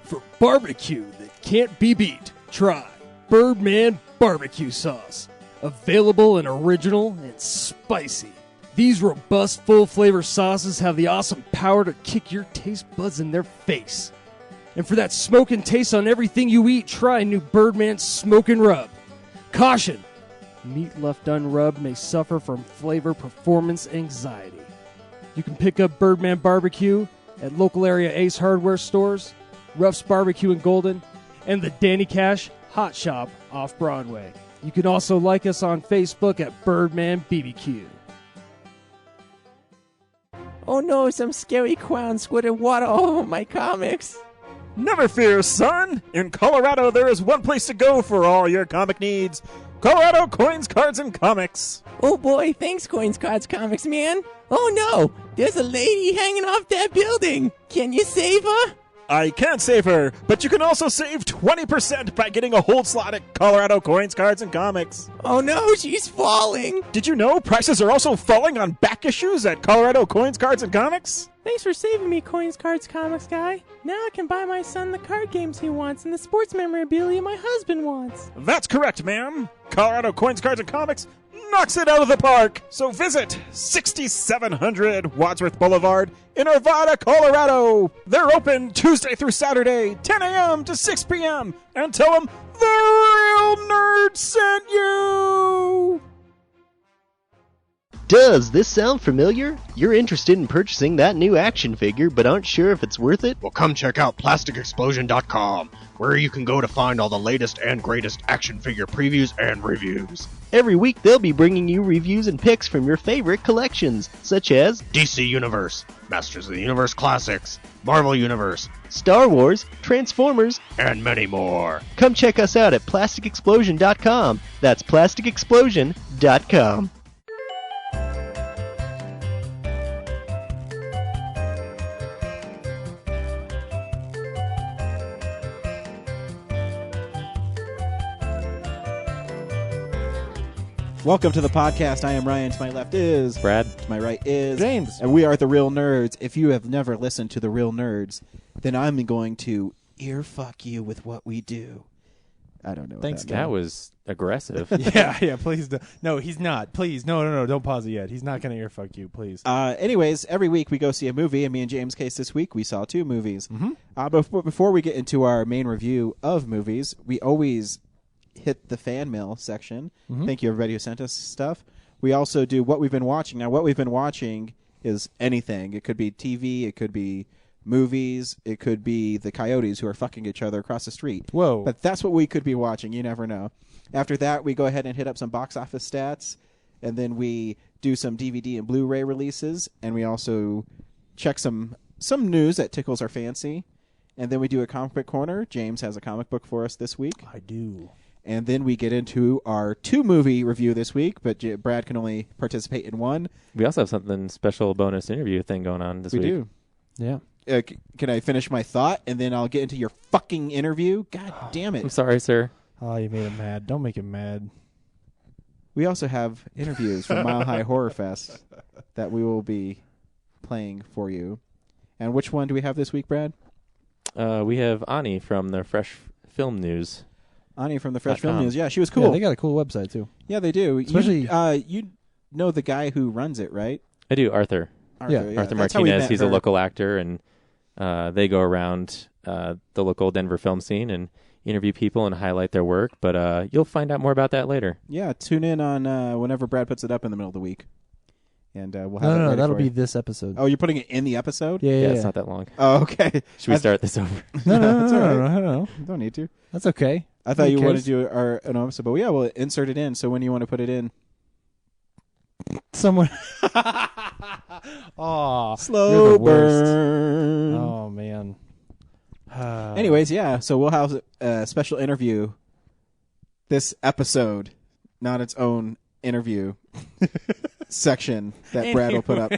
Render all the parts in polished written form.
For barbecue that can't be beat, try Birdman Barbecue Sauce. Available and original and spicy. These robust, full-flavor sauces have the awesome power to kick your taste buds in their face. And for that smoking taste on everything you eat, try new Birdman Smoke and Rub. Caution! Meat left unrubbed may suffer from flavor performance anxiety. You can pick up Birdman Barbecue at local area Ace Hardware stores, Ruff's Barbecue in Golden, and the Danny Cash Hot Shop off Broadway. You can also like us on Facebook at Birdman BBQ. Oh no, some scary clown squirted water all over my comics. Never fear, son! In Colorado, there is one place to go for all your comic needs. Colorado Coins, Cards, and Comics. Oh boy, thanks Coins, Cards, Comics, man. Oh no, there's a lady hanging off that building. Can you save her? I can't save her, but you can also save 20% by getting a hold slot at Colorado Coins, Cards, and Comics. Oh no, she's falling. Did you know prices are also falling on back issues at Colorado Coins, Cards, and Comics? Thanks for saving me, Coins, Cards, Comics guy. Now I can buy my son the card games he wants and the sports memorabilia my husband wants. That's correct, ma'am. Colorado Coins, Cards, and Comics knocks it out of the park. So visit 6700 Wadsworth Boulevard in Arvada, Colorado. They're open Tuesday through Saturday, 10 a.m. to 6 p.m. And tell them the real nerd sent you. Does this sound familiar? You're interested in purchasing that new action figure but aren't sure if it's worth it? Well, come check out PlasticExplosion.com, where you can go to find all the latest and greatest action figure previews and reviews. Every week they'll be bringing you reviews and picks from your favorite collections, such as DC Universe, Masters of the Universe Classics, Marvel Universe, Star Wars, Transformers, and many more. Come check us out at PlasticExplosion.com. That's PlasticExplosion.com. Welcome to the podcast. I am Ryan. To my left is Brad. To my right is James. And we are the Real Nerds. If you have never listened to the Real Nerds, then I'm going to earfuck you with what we do. I don't know. Thanks. That was aggressive. yeah. Please, no, he's not. Please, no, don't pause it yet. He's not going to earfuck you. Please. Anyways, every week we go see a movie, and me and James' case this week we saw 2 movies. Mm-hmm. Before we get into our main review of movies, we always hit the fan mail section. Mm-hmm. Thank you everybody who sent us stuff. We also do what we've been watching. Now, what we've been watching is anything. It could be TV, it could be movies, it could be the coyotes who are fucking each other across the street. Whoa. But that's what we could be watching. You never know. After that, we go ahead and hit up some box office stats, and then we do some DVD and Blu-ray releases, and we also check some news that tickles our fancy, and then we do a comic book corner. James has a comic book for us this week. I do. And then we get into our 2-movie review this week, but Brad can only participate in one. We also have something special bonus interview thing going on this week. We do. Yeah. Can I finish my thought, and then I'll get into your fucking interview? God damn it. I'm sorry, sir. Oh, you made him mad. Don't make him mad. We also have interviews from Mile High Horror Fest that we will be playing for you. And which one do we have this week, Brad? We have Ani from the Fresh Film News. Ani from the Fresh Film News. Yeah, she was cool. Yeah, they got a cool website, too. Yeah, they do. Especially, you know the guy who runs it, right? I do, Arthur. Arthur Martinez. He's a local actor, and they go around the local Denver film scene and interview people and highlight their work. But you'll find out more about that later. Yeah, tune in on whenever Brad puts it up in the middle of the week. And we'll have No, that'll be this episode. Oh, you're putting it in the episode? Yeah, it's not that long. Oh, okay. Should we start this over? No, That's all right. I don't know. Don't need to. That's okay. I thought you wanted to do an episode, but yeah, we'll insert it in. So when you want to put it in? Someone. Oh, slow burn. Oh, man. Anyways, yeah, so we'll have a special interview this episode, not its own interview section that Brad will put up.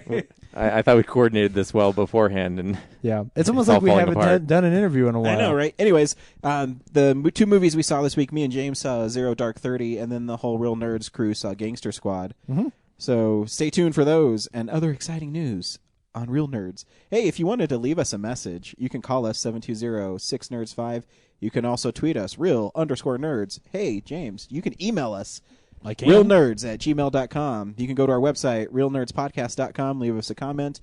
I thought we coordinated this well beforehand, and yeah, it's almost like we haven't done an interview in a while. I know, right? Anyways, the 2 movies we saw this week, me and James saw Zero Dark 30, and then the whole Real Nerds crew saw Gangster Squad. Mm-hmm. So stay tuned for those and other exciting news on Real Nerds. Hey, if you wanted to leave us a message, you can call us 720-6nerds5. You can also tweet us, real_nerds. Hey, James, you can email us, realnerds@gmail.com. You can go to our website, realnerdspodcast.com, leave us a comment,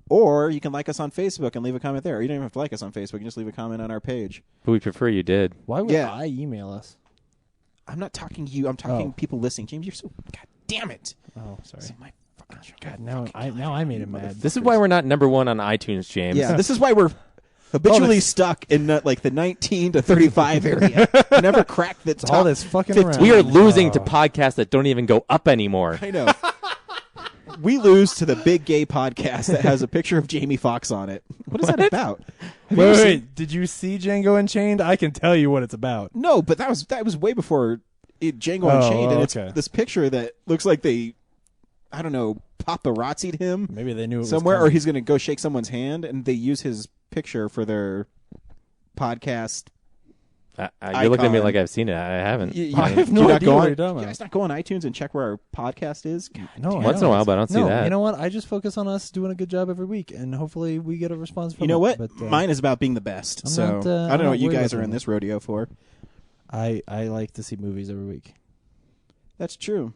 or you can like us on Facebook and leave a comment there. Or you don't even have to like us on Facebook. You can just leave a comment on our page. But we prefer you did. Why would Yeah. I email us? I'm not talking to you. I'm talking people listening. James, you're so... God damn it. Oh, sorry. This is my fucking... God, now I made him mad. This is why we're not number one on iTunes, James. Yeah, this is why we're habitually stuck in like the 19 to 35 area. Never crack the top. all this fucking 15. around. We are losing to podcasts that don't even go up anymore. I know. We lose to the big gay podcast that has a picture of Jamie Foxx on it. What is that about? Have you ever seen- Wait, did you see Django Unchained? I can tell you what it's about. No, but that was way before Django Unchained, and it's okay. this picture that looks like they, I don't know, paparazzi'd him Maybe they knew it somewhere, was or coming. he's going to go shake someone's hand, and they use his picture for their podcast. You're looking at me Icon. like I've seen it. I haven't. I have Do no you not idea go what on- you're talking You about. guys not go on iTunes and check where our podcast is? God, No, Once in a while, but I don't see no, that. you know what? I just focus on us doing a good job every week, and hopefully we get a response from you know it. what? But, Mine is about being the best. I'm So not, I I'm don't know not what you worried guys about are in that. this rodeo for. I like to see movies every week. That's true.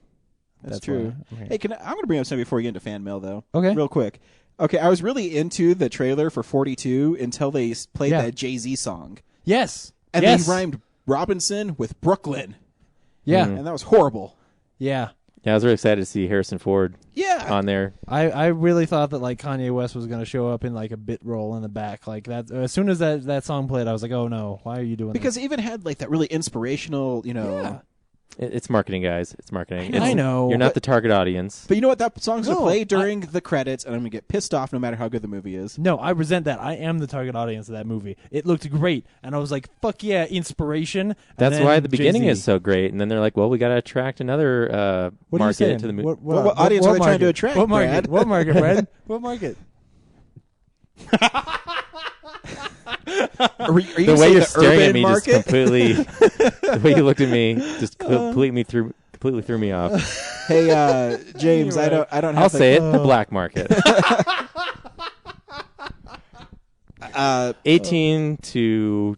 That's That's true. why I'm here. Hey, I'm going to bring up something before we get into fan mail, though. Okay. Real quick. Okay, I was really into the trailer for 42 until they played Yeah. that Jay-Z song. Yes. And yes. they rhymed Robinson with Brooklyn. Yeah. And that was horrible. Yeah. Yeah, I was really excited to see Harrison Ford Yeah. on there. I really thought that like Kanye West was going to show up in like a bit role in the back. Like that as soon as that song played, I was like, "Oh no, why are you doing Because this?" it even had like that really inspirational, Yeah. It's marketing, guys. It's marketing. I know, You're not but- the target audience. But you know what? That song's going to No, play during the credits, and I'm going to get pissed off no matter how good the movie is. No, I resent that. I am the target audience of that movie. It looked great, and I was like, "Fuck yeah, inspiration!" And That's then why the beginning Jay-Z. is so great. And then they're like, well, we got to attract another What are you market saying? into the movie. What audience are they trying to market? attract, What market? Brad? What market, Brad? What market? Are you The way saying you're the staring at urban me market? just completely. The way you looked at me just completely threw me off. Hey, James, Anyway. I don't have I'll the- say it: the black market. 18 to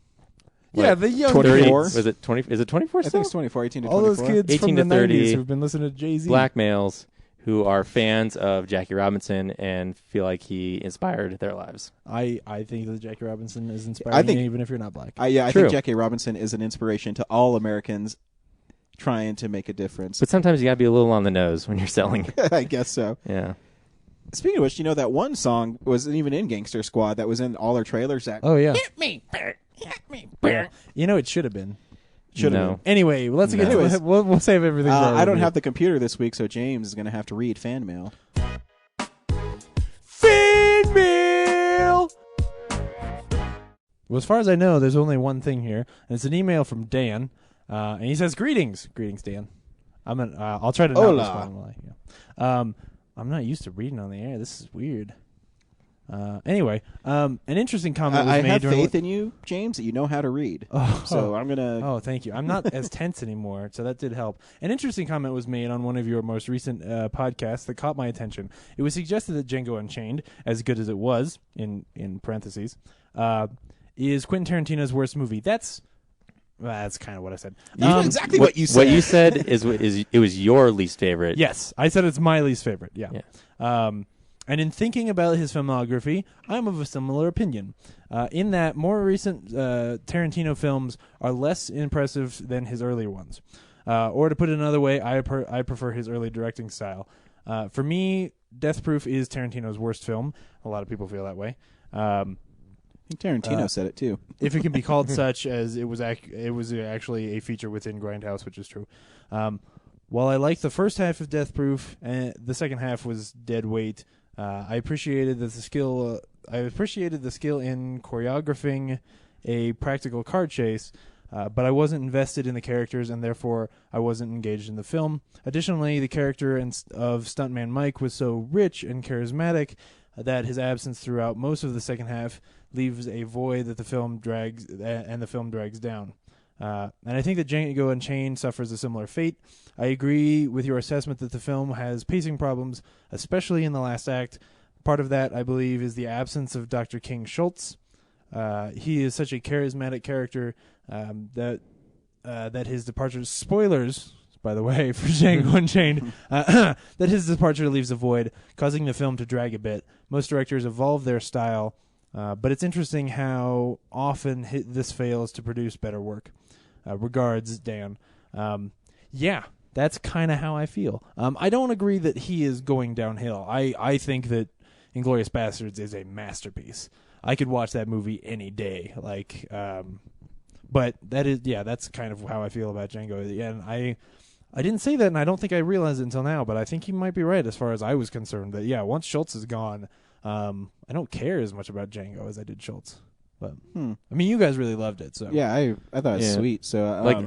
Yeah, the young 24? 30. kids. Was it 20? Is it 24 I think still? it's 24, 18 to All 24. those kids 18 from to the 30 90s who've been listening to Jay-Z. Black males who are fans of Jackie Robinson and feel like he inspired their lives. I think that Jackie Robinson is inspiring, I think- even if you're not black. I True. think Jackie Robinson is an inspiration to all Americans trying to make a difference. But sometimes you got to be a little on the nose when you're selling. I guess so. Yeah. Speaking of which, you know that one song wasn't even in Gangster Squad that was in all their trailers. That Oh yeah. You know, it should have been. should have No. been. Anyway, let's get. Anyways. We'll save everything. for our I don't review. have the computer this week, so James is going to have to read fan mail. fan mail. Well, as far as I know, there's only one thing here, and it's an email from Dan, and he says, "Greetings, Dan. I'll try to not Hola. respond while I'm not used to reading on the air. This is weird. Anyway, an interesting comment was I made have during faith in you, James, that you know how to read. So I'm going to... Oh, thank you. I'm not as tense anymore, so that did help. An interesting comment was made on one of your most recent podcasts that caught my attention. It was suggested that Django Unchained, as good as it was, in parentheses, is Quentin Tarantino's worst movie. That's kind of what I said. exactly what you said. What you said is it was your least favorite. Yes, I said it's my least favorite. Yeah. And in thinking about his filmography, I'm of a similar opinion. In that more recent Tarantino films are less impressive than his earlier ones. Or to put it another way, I prefer his early directing style. For me, Death Proof is Tarantino's worst film. A lot of people feel that way. I think Tarantino said it, too. If it can be called such, as it was actually a feature within Grindhouse, which is true. While I liked the first half of Death Proof, and the second half was dead weight, I appreciated the skill. I appreciated the skill in choreographing a practical car chase, but I wasn't invested in the characters, and therefore I wasn't engaged in the film. Additionally, the character of Stuntman Mike was so rich and charismatic that his absence throughout most of the second half leaves a void that the film drags down. And I think that Django Unchained suffers a similar fate. I agree with your assessment that the film has pacing problems, especially in the last act, part of that, I believe, is the absence of Dr. King Schultz. He is such a charismatic character that his departure. Spoilers, by the way, for Django Unchained. That his departure leaves a void, causing the film to drag a bit. Most directors evolve their style, but it's interesting how often this fails to produce better work. Regards, Dan. Yeah, that's kind of how I feel. I don't agree that he is going downhill. I think that Inglourious Bastards is a masterpiece. I could watch that movie any day. But that's kind of how I feel about Django. And I didn't say that, and I don't think I realized it until now, but I think he might be right as far as I was concerned. That, once Schultz is gone, I don't care as much about Django as I did Schultz. But I mean, you guys really loved it, so Yeah, I thought it was sweet. So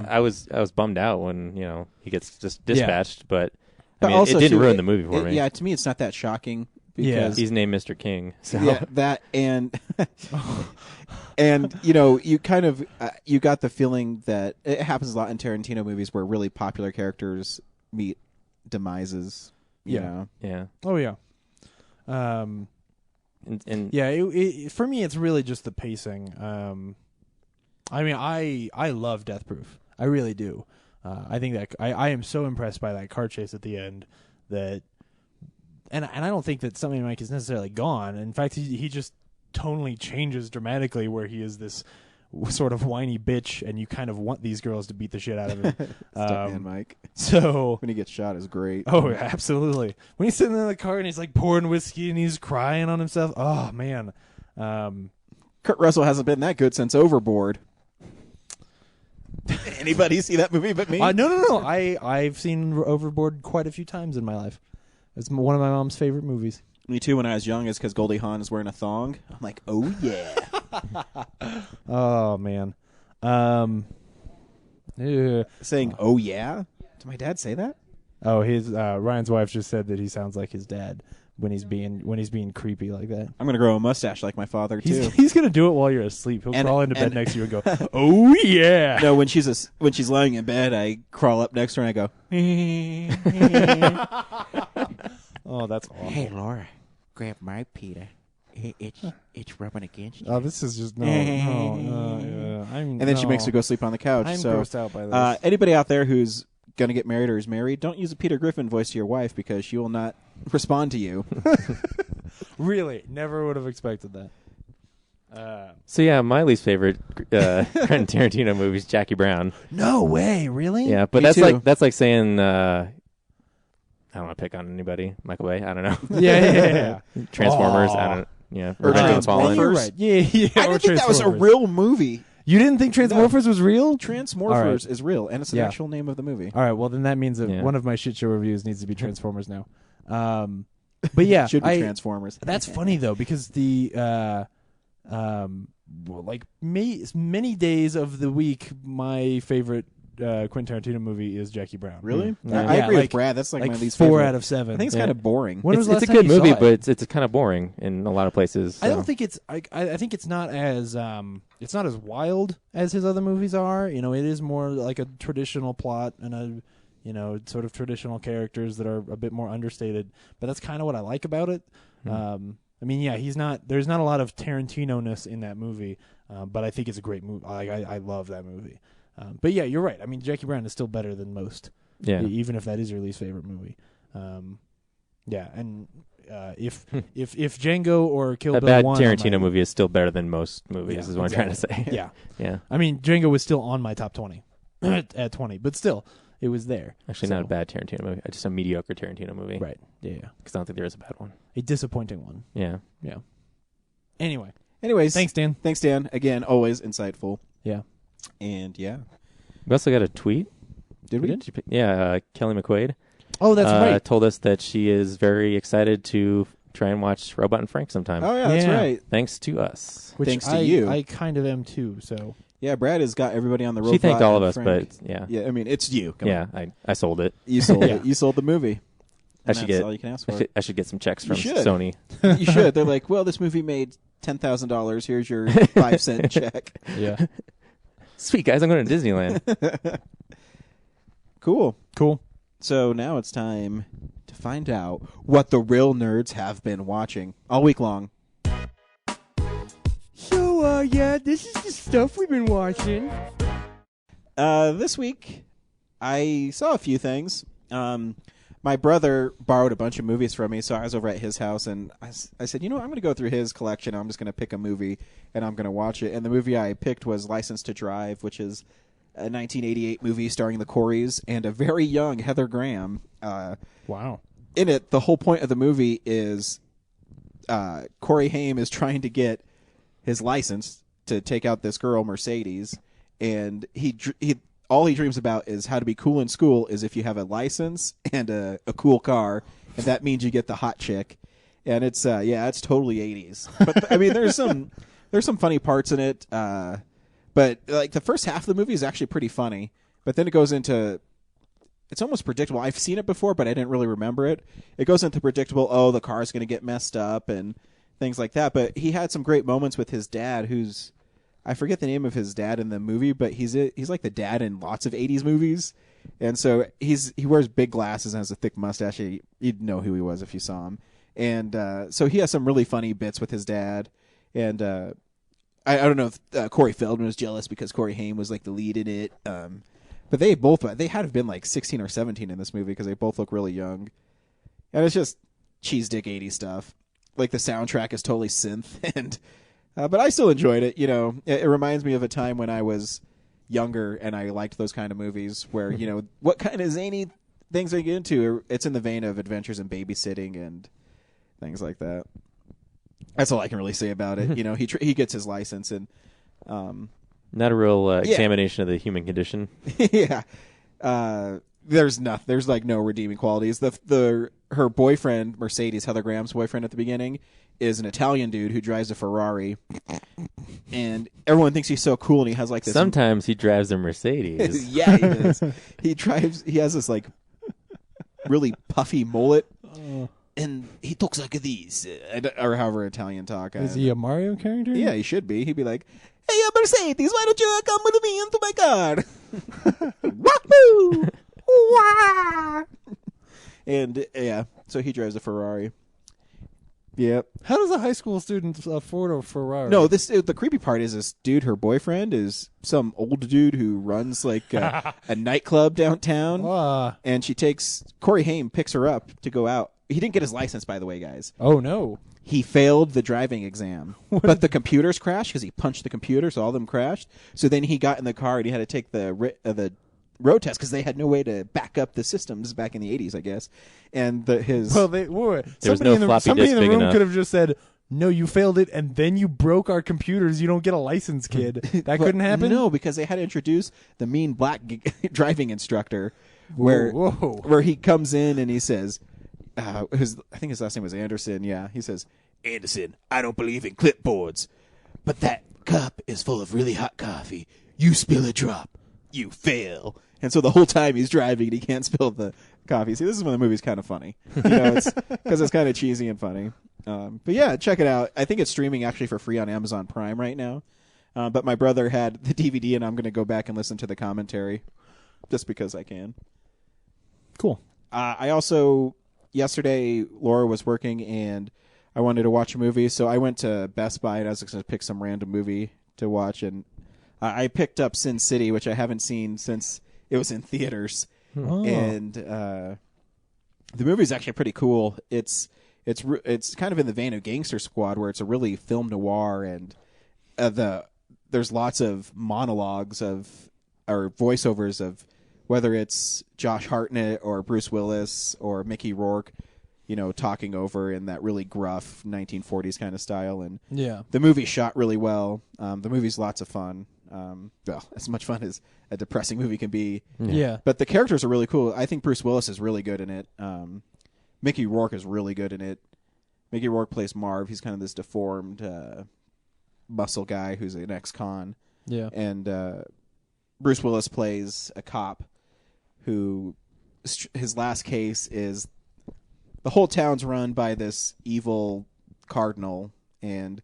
I was bummed out when he gets just dispatched, but I But mean, also, it didn't too, ruin the movie for me. Yeah, to me, it's not that shocking Yeah. because He's named Mr. King, so that and and you kind of you got the feeling that it happens a lot in Tarantino movies where really popular characters meet demises. You know? yeah. Oh yeah. And Yeah, for me, it's really just the pacing. I mean, I love Death Proof. I really do. I think that I am so impressed by that car chase at the end that, and I don't think that Something Mike is necessarily gone. In fact, he just tonally changes dramatically, where he is this sort of whiny bitch, and you kind of want these girls to beat the shit out of him. Stuntman Mike. So When he gets shot is great. Oh, absolutely. When he's sitting in the car and he's like pouring whiskey and he's crying on himself. Oh, man. Kurt Russell hasn't been that good since Overboard. Anybody see that movie but me? No. I've seen Overboard quite a few times in my life. It's one of my mom's favorite movies. Me too. When I was young, is because Goldie Hawn is wearing a thong. I'm like, oh yeah. Oh, man. Saying oh yeah. Did my dad say that? Oh, his Ryan's wife just said that he sounds like his dad when he's being creepy like that. I'm gonna grow a mustache like my father too. He's gonna do it while you're asleep. He'll And- crawl into bed and- next to you and go, "Oh yeah." No, when she's lying in bed, I crawl up next to her and I go. Oh, that's awful. Hey, Laura, grab my Peter. It's rubbing against you. Oh, this is just no. And And then she makes her go sleep on the couch. I'm so, grossed out by this. anybody out there who's going to get married or is married, don't use a Peter Griffin voice to your wife because she will not respond to you. Really, never would have expected that. so yeah, my least favorite Quentin Tarantino movie is Jackie Brown. No way, really? Yeah, but Me too. that's like saying I don't want to pick on anybody. Michael Bay, I don't know. Yeah. Transformers, Aw. I don't. Yeah, Or Revenge of the Fallen. You're right. Yeah. I didn't think that was a Transformers. real movie. You didn't think Transmorphers was real? Transmorphers All right. is real, and it's the Yeah. actual name of the movie. All right. Well, then that means that Yeah. one of my shit show reviews needs to be Transformers now. But yeah, Should be Transformers. That's funny though, because the many days of the week, my favorite Quentin Tarantino movie is Jackie Brown. Really? Yeah. I agree like- with Brad. That's like my least 4 favorite. out of 7. I think it's Yeah. kind of boring. When was It's the a last time good you saw movie, it? but it's kind of boring in a lot of places. I don't so. think it's. I think it's not as wild as his other movies are. You know, it is more like a traditional plot and sort of traditional characters that are a bit more understated. But that's kind of what I like about it. I mean, yeah, there's not a lot of Tarantino-ness in that movie, but I think it's a great movie. I love that movie. But yeah, you're right. I mean, Jackie Brown is still better than most. Yeah. Even if that is your least favorite movie. Yeah, and if Django or Kill A Bill bad 1 Tarantino movie is still better than most movies. Yeah, is what I'm trying to say. Yeah. Yeah. I mean, Django was still on my top 20 at 20, but still, it was there. Actually, So- not a bad Tarantino movie. Just a mediocre Tarantino movie. Right. Yeah. Because I don't think there is a bad one. A disappointing one. Yeah. Yeah. Anyway, Anyways, thanks, Dan. Thanks, Dan. Again, always insightful. Yeah. And yeah, We also got a tweet. did we? Yeah. Kelly McQuaid Oh, that's right. told us that she is very excited to try and watch Robot and Frank sometime. Oh yeah, that's Yeah. right. Thanks to us. Which thanks to I, you. I kind of am too. So Yeah, Brad has got everybody on the road. She thanked all of us, but yeah. yeah, I mean, it's you. Come Yeah, on. I sold it. You sold Yeah. it. You sold the movie. I And should that's get. all you can ask for. I should get some checks from should. Sony. You should. They're like, well, this movie made $10,000. Here's your 5-cent check. yeah. Sweet guys, I'm going to Disneyland. Cool. Cool. So now it's time to find out what the real nerds have been watching all week long. So, yeah, this is the stuff we've been watching. This week, I saw a few things. My brother borrowed a bunch of movies from me, so I was over at his house, and I said, I'm going to go through his collection. I'm just going to pick a movie, and I'm going to watch it. And the movie I picked was License to Drive, which is a 1988 movie starring the Coreys and a very young Heather Graham. Wow. In it, the whole point of the movie is Corey Haim is trying to get his license to take out this girl, Mercedes, and he all he dreams about is how to be cool in school is if you have a license and a cool car, and that means you get the hot chick. And it's it's totally 80s. But I mean, there's some funny parts in it. But like the first half of the movie is actually pretty funny, but then it goes into it's almost predictable. I've seen it before, but I didn't really remember it. It goes into predictable. Oh, the car's going to get messed up and things like that. But he had some great moments with his dad, who's I forget the name of his dad in the movie, but he's like the dad in lots of 80s movies. And so he wears big glasses and has a thick mustache. You'd know who he was if you saw him. And so he has some really funny bits with his dad. And I don't know if Corey Feldman was jealous because Corey Haim was like the lead in it. But they had to have been like 16 or 17 in this movie because they both look really young. And it's just cheese dick 80s stuff. Like the soundtrack is totally synth and but I still enjoyed it. It reminds me of a time when I was younger and I liked those kind of movies where, what kind of zany things are you get into? It's in the vein of Adventures in Babysitting and things like that. That's all I can really say about it. He gets his license and not a real examination of the human condition. Yeah. There's like no redeeming qualities. Her boyfriend, Mercedes, Heather Graham's boyfriend at the beginning, is an Italian dude who drives a Ferrari, and everyone thinks he's so cool, and he has like this. Sometimes he drives a Mercedes. Yeah, he does. He has this like really puffy mullet, and he talks like this, or however Italian talk. Is he a Mario character? Yeah, he should be. He'd be like, "Hey, Mercedes, why don't you come with me into my car?" Wahoo! Wah! And yeah, so he drives a Ferrari. Yep. How does a high school student afford a Ferrari? No, the creepy part is this dude, her boyfriend, is some old dude who runs like a nightclub downtown. And Corey Haim picks her up to go out. He didn't get his license, by the way, guys. Oh, no. He failed the driving exam. But the computers crashed because he punched the computer, so all of them crashed. So then he got in the car and he had to take the road test because they had no way to back up the systems back in the 80s, I guess. And somebody no floppy disk in the big room enough. could have just said, "No, you failed it, and then you broke our computers. You don't get a license, kid." That couldn't happen. No, because they had to introduce the mean black driving instructor, where he comes in and he says, I think his last name was Anderson. Yeah, he says, "Anderson, I don't believe in clipboards, but that cup is full of really hot coffee. You spill a drop, you fail." And so the whole time he's driving and he can't spill the coffee. See, this is when the movie's kind of funny. It's because it's kind of cheesy and funny. But yeah, check it out. I think it's streaming actually for free on Amazon Prime right now. But my brother had the DVD, and I'm going to go back and listen to the commentary just because I can. Cool. I also, yesterday, Laura was working, and I wanted to watch a movie, so I went to Best Buy, and I was going to pick some random movie to watch, and I picked up Sin City, which I haven't seen since it was in theaters. Oh. And the movie is actually pretty cool. It's kind of in the vein of Gangster Squad, where it's a really film noir, and there's lots of monologues or voiceovers of whether it's Josh Hartnett or Bruce Willis or Mickey Rourke, talking over in that really gruff 1940s kind of style. And yeah, the movie's shot really well. The movie's lots of fun. Well, as much fun as a depressing movie can be. Yeah. But the characters are really cool. I think Bruce Willis is really good in it. Mickey Rourke is really good in it. Mickey Rourke plays Marv. He's kind of this deformed muscle guy who's an ex-con. Yeah. And Bruce Willis plays a cop who his last case is the whole town's run by this evil cardinal, and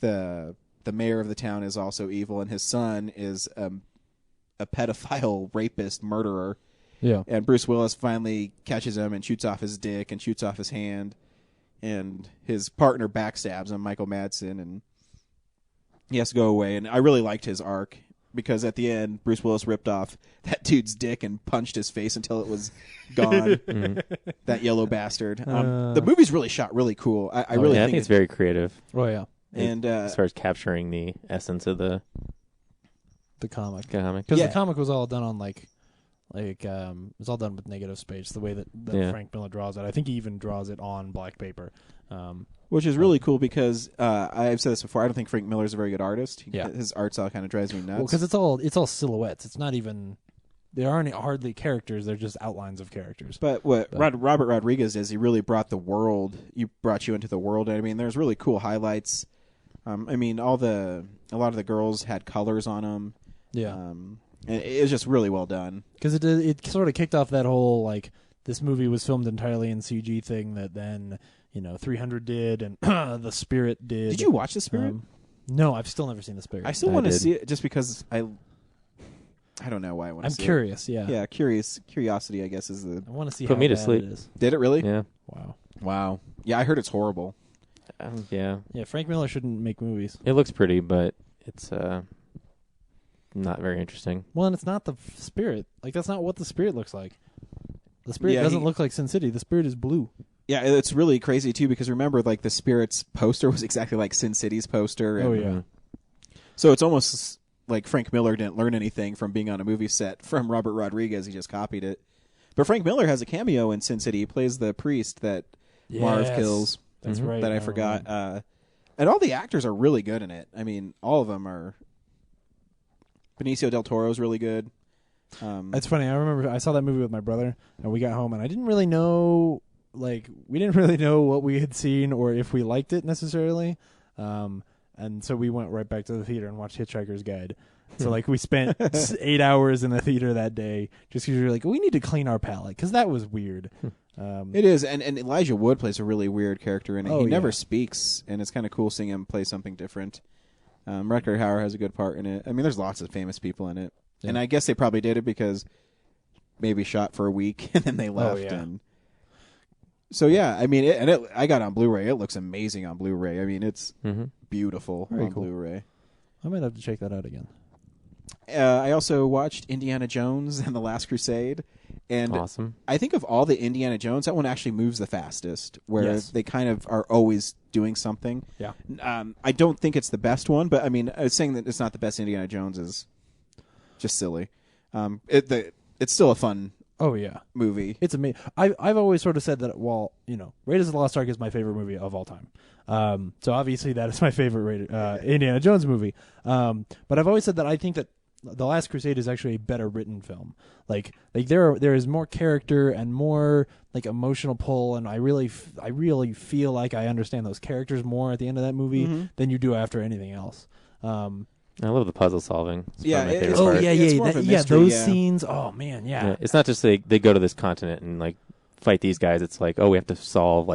the mayor of the town is also evil, and his son is a pedophile, rapist, murderer, Yeah. And Bruce Willis finally catches him and shoots off his dick and shoots off his hand. And his partner backstabs him, Michael Madsen, and he has to go away. And I really liked his arc because at the end, Bruce Willis ripped off that dude's dick and punched his face until it was gone. That yellow bastard. The movie's really shot really cool. I really think it's very creative. Oh yeah. And as far as capturing the essence of the comic. Because the comic was all done on it was all done with negative space. The way that Frank Miller draws it, I think he even draws it on black paper. Which is really cool because I've said this before. I don't think Frank Miller's a very good artist. Yeah. His art style kind of drives me nuts. Well, because it's all silhouettes. It's not even there aren't hardly characters. They're just outlines of characters. But what Robert Rodriguez did is he really brought the world. Brought you into the world. I mean, there's really cool highlights. I mean, a lot of the girls had colors on them. Yeah. It was just really well done. Because it sort of kicked off that whole this movie was filmed entirely in CG thing that then 300 did and The Spirit did. Did you watch The Spirit? No, I've still never seen The Spirit. I still want to see it just because I don't know why I want to see curious, it. yeah. Yeah, curiosity, I guess, is the... I want to see Put how me to bad sleep. it is. Did it really? Yeah. Wow. Yeah, I heard it's horrible. Yeah. Yeah, Frank Miller shouldn't make movies. It looks pretty, but it's not very interesting. Well, and it's not The Spirit. That's not what The Spirit looks like. The Spirit doesn't look like Sin City. The Spirit is blue. Yeah, it's really crazy, too, because remember, The Spirit's poster was exactly like Sin City's poster. And, oh, yeah. So it's almost like Frank Miller didn't learn anything from being on a movie set from Robert Rodriguez. He just copied it. But Frank Miller has a cameo in Sin City. He plays the priest that Marv kills. That's right. That I forgot. And all the actors are really good in it. I mean, all of them are. Benicio del Toro's really good. It's funny. I remember I saw that movie with my brother, and we got home, and I didn't really know, we didn't really know what we had seen or if we liked it necessarily. And so we went right back to the theater and watched Hitchhiker's Guide. So we spent 8 hours in the theater that day just because we were we need to clean our palate because that was weird. It is, and Elijah Wood plays a really weird character in it. Oh, he never speaks, and it's kind of cool seeing him play something different. Rutger Hauer has a good part in it. I mean, there's lots of famous people in it. Yeah. And I guess they probably did it because maybe shot for a week and then they left. Oh, yeah. And so, yeah, I mean, I got it on Blu-ray. It looks amazing on Blu-ray. I mean, it's beautiful on Blu-ray. I might have to check that out again. I also watched Indiana Jones and the Last Crusade. And awesome. I think of all the Indiana Jones, that one actually moves the fastest, where they kind of are always doing something. Yeah. I don't think it's the best one, but I mean, I was saying that it's not the best Indiana Jones is just silly. It's still a fun movie. It's amazing. I've always sort of said that Raiders of the Lost Ark is my favorite movie of all time. So obviously that is my favorite Indiana Jones movie. But I've always said that I think that The Last Crusade is actually a better written film. There is more character and more emotional pull, and I really feel like I understand those characters more at the end of that movie than you do after anything else. I love the puzzle solving. It's yeah, my favorite it's, part. oh yeah, it's more of a mystery, those scenes. Oh man, yeah. It's not just they go to this continent and fight these guys. It's we have to solve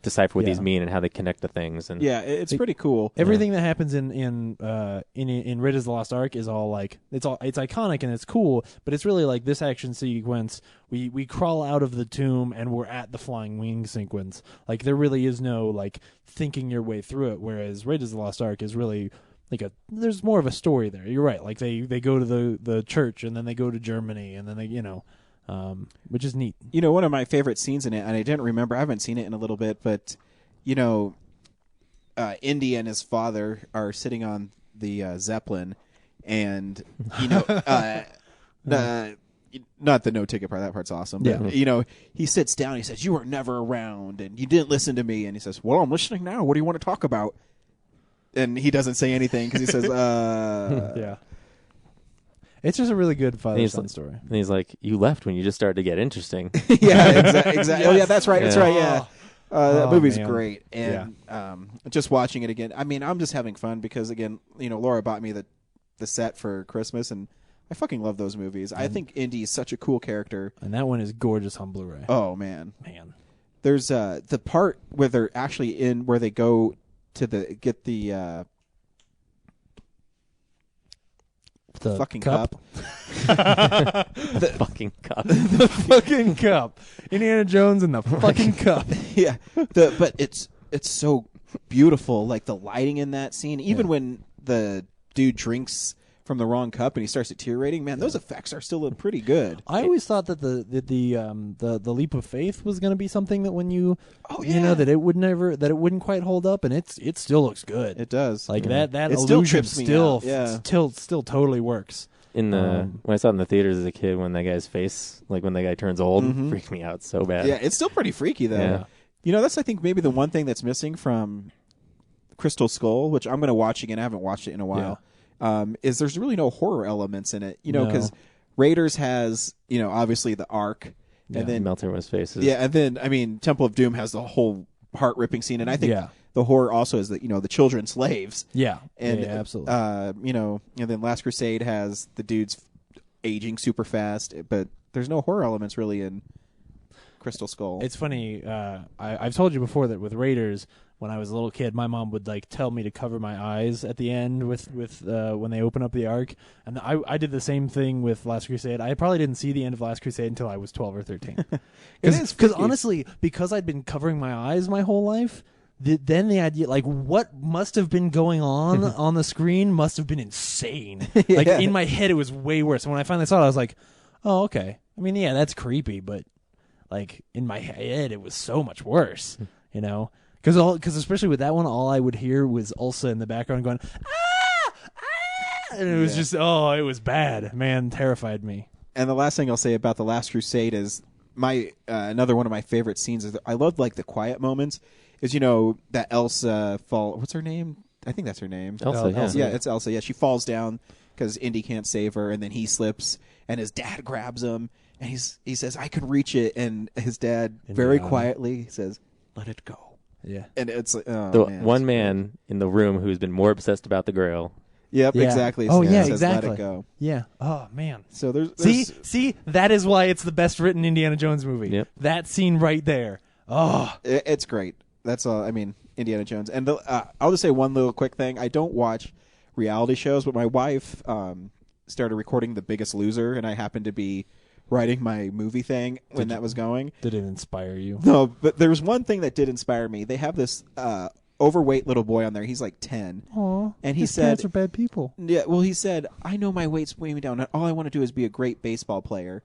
decipher what these mean and how they connect to things. And it's pretty cool. Everything that happens in Raiders of the Lost Ark is all it's iconic and it's cool, but it's really this action sequence. We crawl out of the tomb and we're at the flying wing sequence. There really is no thinking your way through it. Whereas Raiders of the Lost Ark is really there's more of a story there. You're right. They go to the church and then they go to Germany and then they which is neat. One of my favorite scenes in it, and I didn't remember, I haven't seen it in a little bit, but, Indy and his father are sitting on the Zeppelin, and, not the no-ticket part, that part's awesome, but, he sits down, he says, "You were never around, and you didn't listen to me," and he says, "Well, I'm listening now, what do you want to talk about?" And he doesn't say anything, because he says, Yeah. It's just a really good father-son story. And he's like, "You left when you just started to get interesting." Yeah, exactly. Oh, yeah, that's right. That's right. Yeah, that movie's great, and just watching it again. I mean, I'm just having fun because again, Laura bought me the set for Christmas, and I fucking love those movies. I think Indy is such a cool character, and that one is gorgeous on Blu-ray. Oh man. There's the part where they're actually where they go to get the. What The fucking cup? The fucking cup. The fucking cup. Indiana Jones and the fucking cup. Yeah, but it's so beautiful, like the lighting in that scene. Even when the dude drinks from the wrong cup and he starts deteriorating, man, those effects are still pretty good. I always thought that the leap of faith was going to be something that when you, that it wouldn't quite hold up, and it still looks good. It does. Like that It still illusion trips me still out. Yeah. still totally works. In the when I saw it in the theaters as a kid, when that guy's face, like when that guy turns old, freaked me out so bad. Yeah, it's still pretty freaky though. Yeah. You know, that's I think maybe the one thing that's missing from Crystal Skull, which I'm going to watch again. I haven't watched it in a while. Is there's really no horror elements in it, because Raiders has, obviously the Ark, and then melt everyone's faces. Yeah, and then I mean, Temple of Doom has the whole heart-ripping scene, and I think the horror also is that the children slaves. Yeah, and absolutely. And then Last Crusade has the dudes aging super fast, but there's no horror elements really in Crystal Skull. It's funny. I've told you before that with Raiders, when I was a little kid, my mom would tell me to cover my eyes at the end with when they open up the Ark, and I did the same thing with Last Crusade. I probably didn't see the end of Last Crusade until I was 12 or 13. Because honestly, because I'd been covering my eyes my whole life, then the idea, what must have been going on the screen must have been insane. In my head, it was way worse. And when I finally saw it, I was like, oh, okay. I mean, yeah, that's creepy, but in my head, it was so much worse, Because especially with that one, all I would hear was Ulsa in the background going, ah! And it was just, it was bad. Man, terrified me. And the last thing I'll say about The Last Crusade is my another one of my favorite scenes is that I love the quiet moments. Is that Elsa fall? What's her name? I think that's her name. Elsa. Yeah, it's Elsa. Yeah, she falls down because Indy can't save her, and then he slips, and his dad grabs him, and he says, "I can reach it," and his dad very quietly says, "Let it go." Yeah, and it's one man in the room who's been more obsessed about the Grail. Yep, exactly. Oh, says, exactly. Let it go. Yeah. Oh man. So there's see, that is why it's the best written Indiana Jones movie. Yep. That scene right there. Oh, it's great. That's all. I mean, Indiana Jones. And I'll just say one little quick thing. I don't watch reality shows, but my wife started recording The Biggest Loser, and I happened to be writing my movie thing when that was going. Did it inspire you? No, but there's one thing that did inspire me. They have this overweight little boy on there. He's like 10. Aww. And his said, parents are bad people. Yeah, well, he said, I know my weight's weighing me down, and all I want to do is be a great baseball player.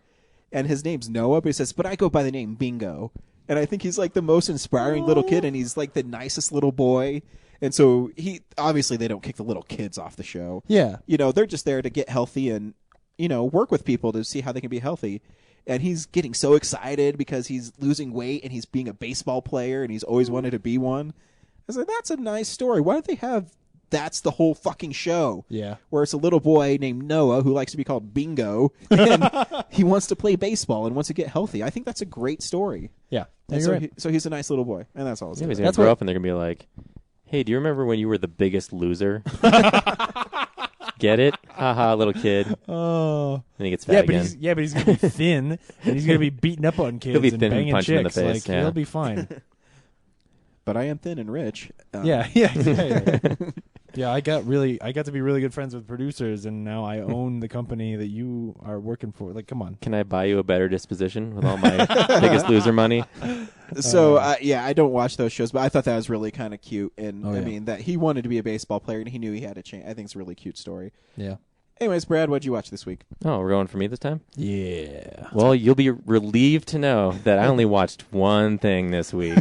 And his name's Noah, but he says, but I go by the name Bingo. And I think he's the most inspiring little kid, and he's the nicest little boy. And so obviously they don't kick the little kids off the show. Yeah. They're just there to get healthy and, work with people to see how they can be healthy. And he's getting so excited because he's losing weight and he's being a baseball player and he's always wanted to be one. I was like, that's a nice story. Why don't they have that's the whole fucking show? Yeah. Where it's a little boy named Noah who likes to be called Bingo and he wants to play baseball and wants to get healthy. I think that's a great story. Yeah. And so he's a nice little boy. And that's all. Yeah, he's going to grow up and they're going to be like, hey, do you remember when you were the biggest loser? Get it? Haha, little kid. Oh. Then he gets fat again. But he's going to be thin, and he's going to be beating up on kids He'll be and thin and banging punch him in the chicks. face, yeah. He'll be fine. But I am thin and rich. Yeah. Yeah, I got to be really good friends with producers, and now I own the company that you are working for. Come on. Can I buy you a better disposition with all my Biggest Loser money? So, I don't watch those shows, but I thought that was really kind of cute. And, I mean, that he wanted to be a baseball player, and he knew he had a chance. I think it's a really cute story. Yeah. Anyways, Brad, what'd you watch this week? Oh, we're going for me this time? Yeah. Well, you'll be relieved to know that I only watched one thing this week.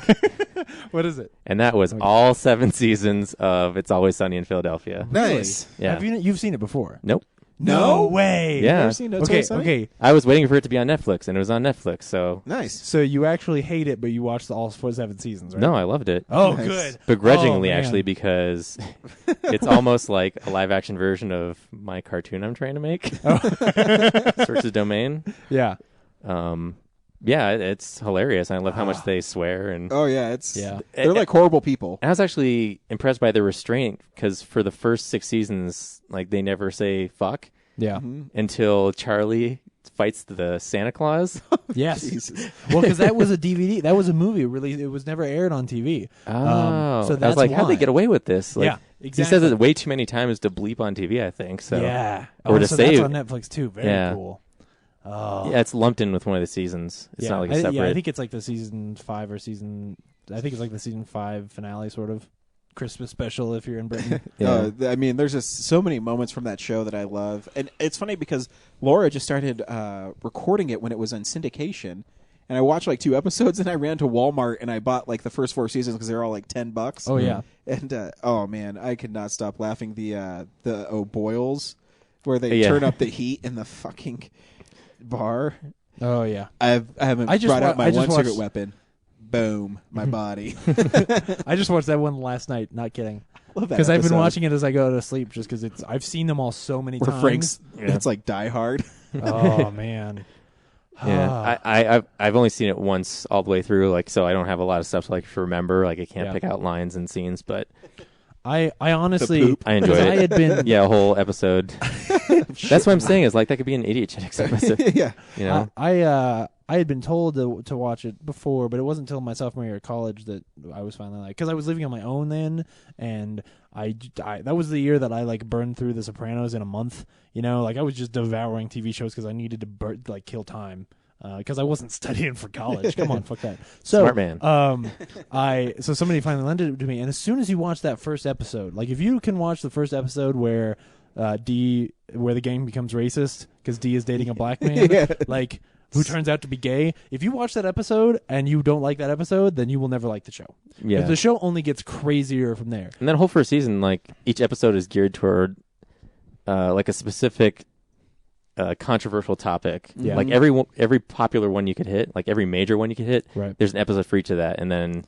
What is it? And that was all 7 seasons of It's Always Sunny in Philadelphia. Nice. Yeah. You've seen it before? Nope. No way. Yeah. Never seen It's Always Sunny? Okay. I was waiting for it to be on Netflix, and it was on Netflix, so... Nice. So you actually hate it, but you watched all 7 seasons, right? No, I loved it. Oh, Nice. good. Begrudgingly, Oh, man. actually, because it's almost like a live-action version of my cartoon I'm trying to make. Search the domain. Yeah. Yeah, it's hilarious. I love how much they swear. And Oh, yeah. Yeah. They're like horrible people. I was actually impressed by the restraint, because for the first 6 seasons, they never say fuck Yeah. until Charlie fights the Santa Claus. Yes. Jesus. Well, because that was a DVD. That was a movie released. It was never aired on TV. Oh, so I that's was like, how'd why. they get away with this? Like, Yeah, He exactly. says it way too many times to bleep on TV, I think. So Yeah. Or to so save. that's on Netflix too. Very Yeah. cool. Oh. Yeah, it's lumped in with one of the seasons. It's not like a separate. Yeah, I think it's like the season 5 or season. I think it's like the season 5 finale, sort of Christmas special if you're in Britain. Yeah. I mean, there's just so many moments from that show that I love, and it's funny because Laura just started recording it when it was on syndication, and I watched like 2 episodes, and I ran to Walmart and I bought like the first 4 seasons because they're all like $10. Oh yeah. And oh man, I could not stop laughing. The O'Boyles, where they Yeah. turn up the heat in the fucking bar. Oh yeah. I haven't I just brought wa- out my I just one secret watched- weapon. Boom, my body. I just watched that one last night. Not kidding. Love that Because I've been episode. watching it as I go to sleep, just because I've seen them all so many Where times. Frank's, Yeah. it's like Die Hard. Oh man. Yeah, I've only seen it once all the way through, like, so I don't have a lot of stuff to like to remember. Like, I can't Yeah. pick out lines and scenes, but I honestly, poop. I enjoyed 'cause it. I had been, yeah, a whole episode. That's what I'm saying. Is like that could be an Idiot episode. Yeah. You know, I had been told to watch it before, but it wasn't until my sophomore year of college that I was finally like, because I was living on my own then, and I that was the year that I like burned through The Sopranos in a month. You know, like I was just devouring TV shows because I needed to kill time. Because I wasn't studying for college. Come on, fuck that. So, Smart man. So somebody finally lended it to me, and as soon as you watch that first episode, like if you can watch the first episode where where the gang becomes racist because D is dating a black man, Yeah. like who turns out to be gay. If you watch that episode and you don't like that episode, then you will never like the show. yeah. The show only gets crazier from there. And that whole first season, like each episode is geared toward like a specific controversial topic. Yeah. Like every popular one you could hit, like every major one you could hit, Right. there's an episode for each of that. And then,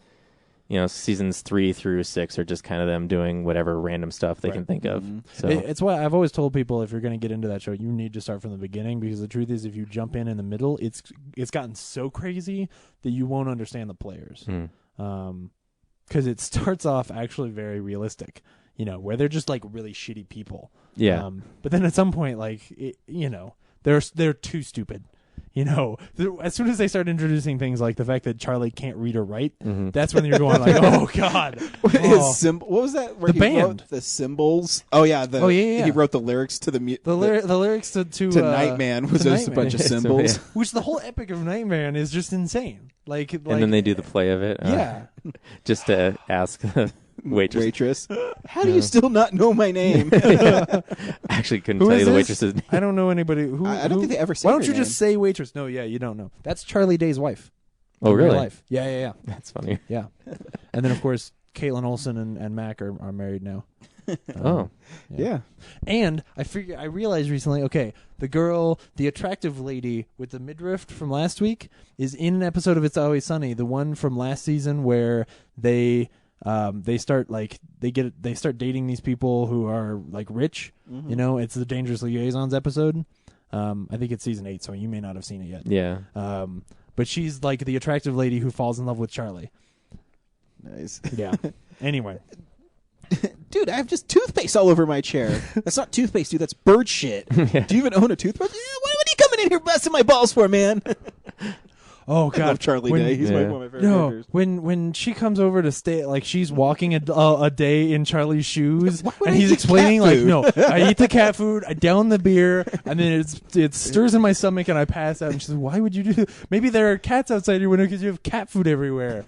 seasons 3 through 6 are just kind of them doing whatever random stuff they can think of. So It's why I've always told people, if you're going to get into that show, you need to start from the beginning, because the truth is, if you jump in the middle, it's gotten so crazy that you won't understand the players. Because it starts off actually very realistic, where they're just like really shitty people. yeah. But then at some point, like they're too stupid. As soon as they start introducing things like the fact that Charlie can't read or write, that's when you're going like, oh god. His what was that? Where The he wrote band. the symbols. Oh yeah, yeah. He wrote the lyrics to the The lyrics to Nightman was to just a bunch of Nightman. symbols. Yeah. Which the whole epic of Nightman is just insane. Like And then they do the play of it. yeah. Just to ask the waitress. How do you still not know my name? I actually couldn't Who tell is you the this? waitress's name. I don't know anybody who. I don't think they ever say Why don't her you just say waitress? No, yeah, you don't know. That's Charlie Day's wife. Oh, in real really? life. Yeah. That's funny. Yeah. And then of course Caitlin Olsen and Mac are married now. Oh. Yeah. And I realized recently, okay, the attractive lady with the midriff from last week is in an episode of It's Always Sunny, the one from last season where they start dating these people who are like rich. It's the Dangerous Liaisons episode. I think it's season 8, so you may not have seen it yet. Yeah. But she's like the attractive lady who falls in love with Charlie. Nice. Yeah. Anyway. Dude, I have just toothpaste all over my chair. That's not toothpaste, dude. That's bird shit. Do you even own a toothbrush? What are you coming in here busting my balls for, man? Oh I God, love Charlie Day. He's one of my favorite No, characters. when she comes over to stay, like she's walking a day in Charlie's shoes, Why would and I he's eat explaining cat like, food? no, I eat the cat food, I down the beer, and then it stirs in my stomach, and I pass out. And she's like, why would you do that? Maybe there are cats outside your window because you have cat food everywhere.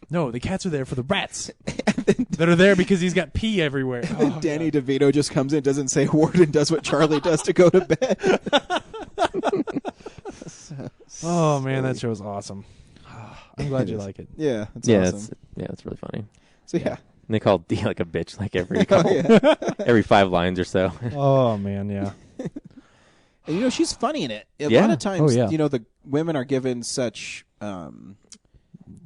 No, the cats are there for the rats that are there because he's got pee everywhere. Oh, Danny DeVito just comes in, doesn't say a word, and does what Charlie does to go to bed. oh man, that show's awesome. I'm glad you like it. Yeah, it's Yeah, awesome. it's really funny. So yeah. And they call D like a bitch like every Oh, couple, yeah. every 5 lines or so. Oh man, yeah. And she's funny in it. A Yeah. lot of times, Oh, yeah. the women are given such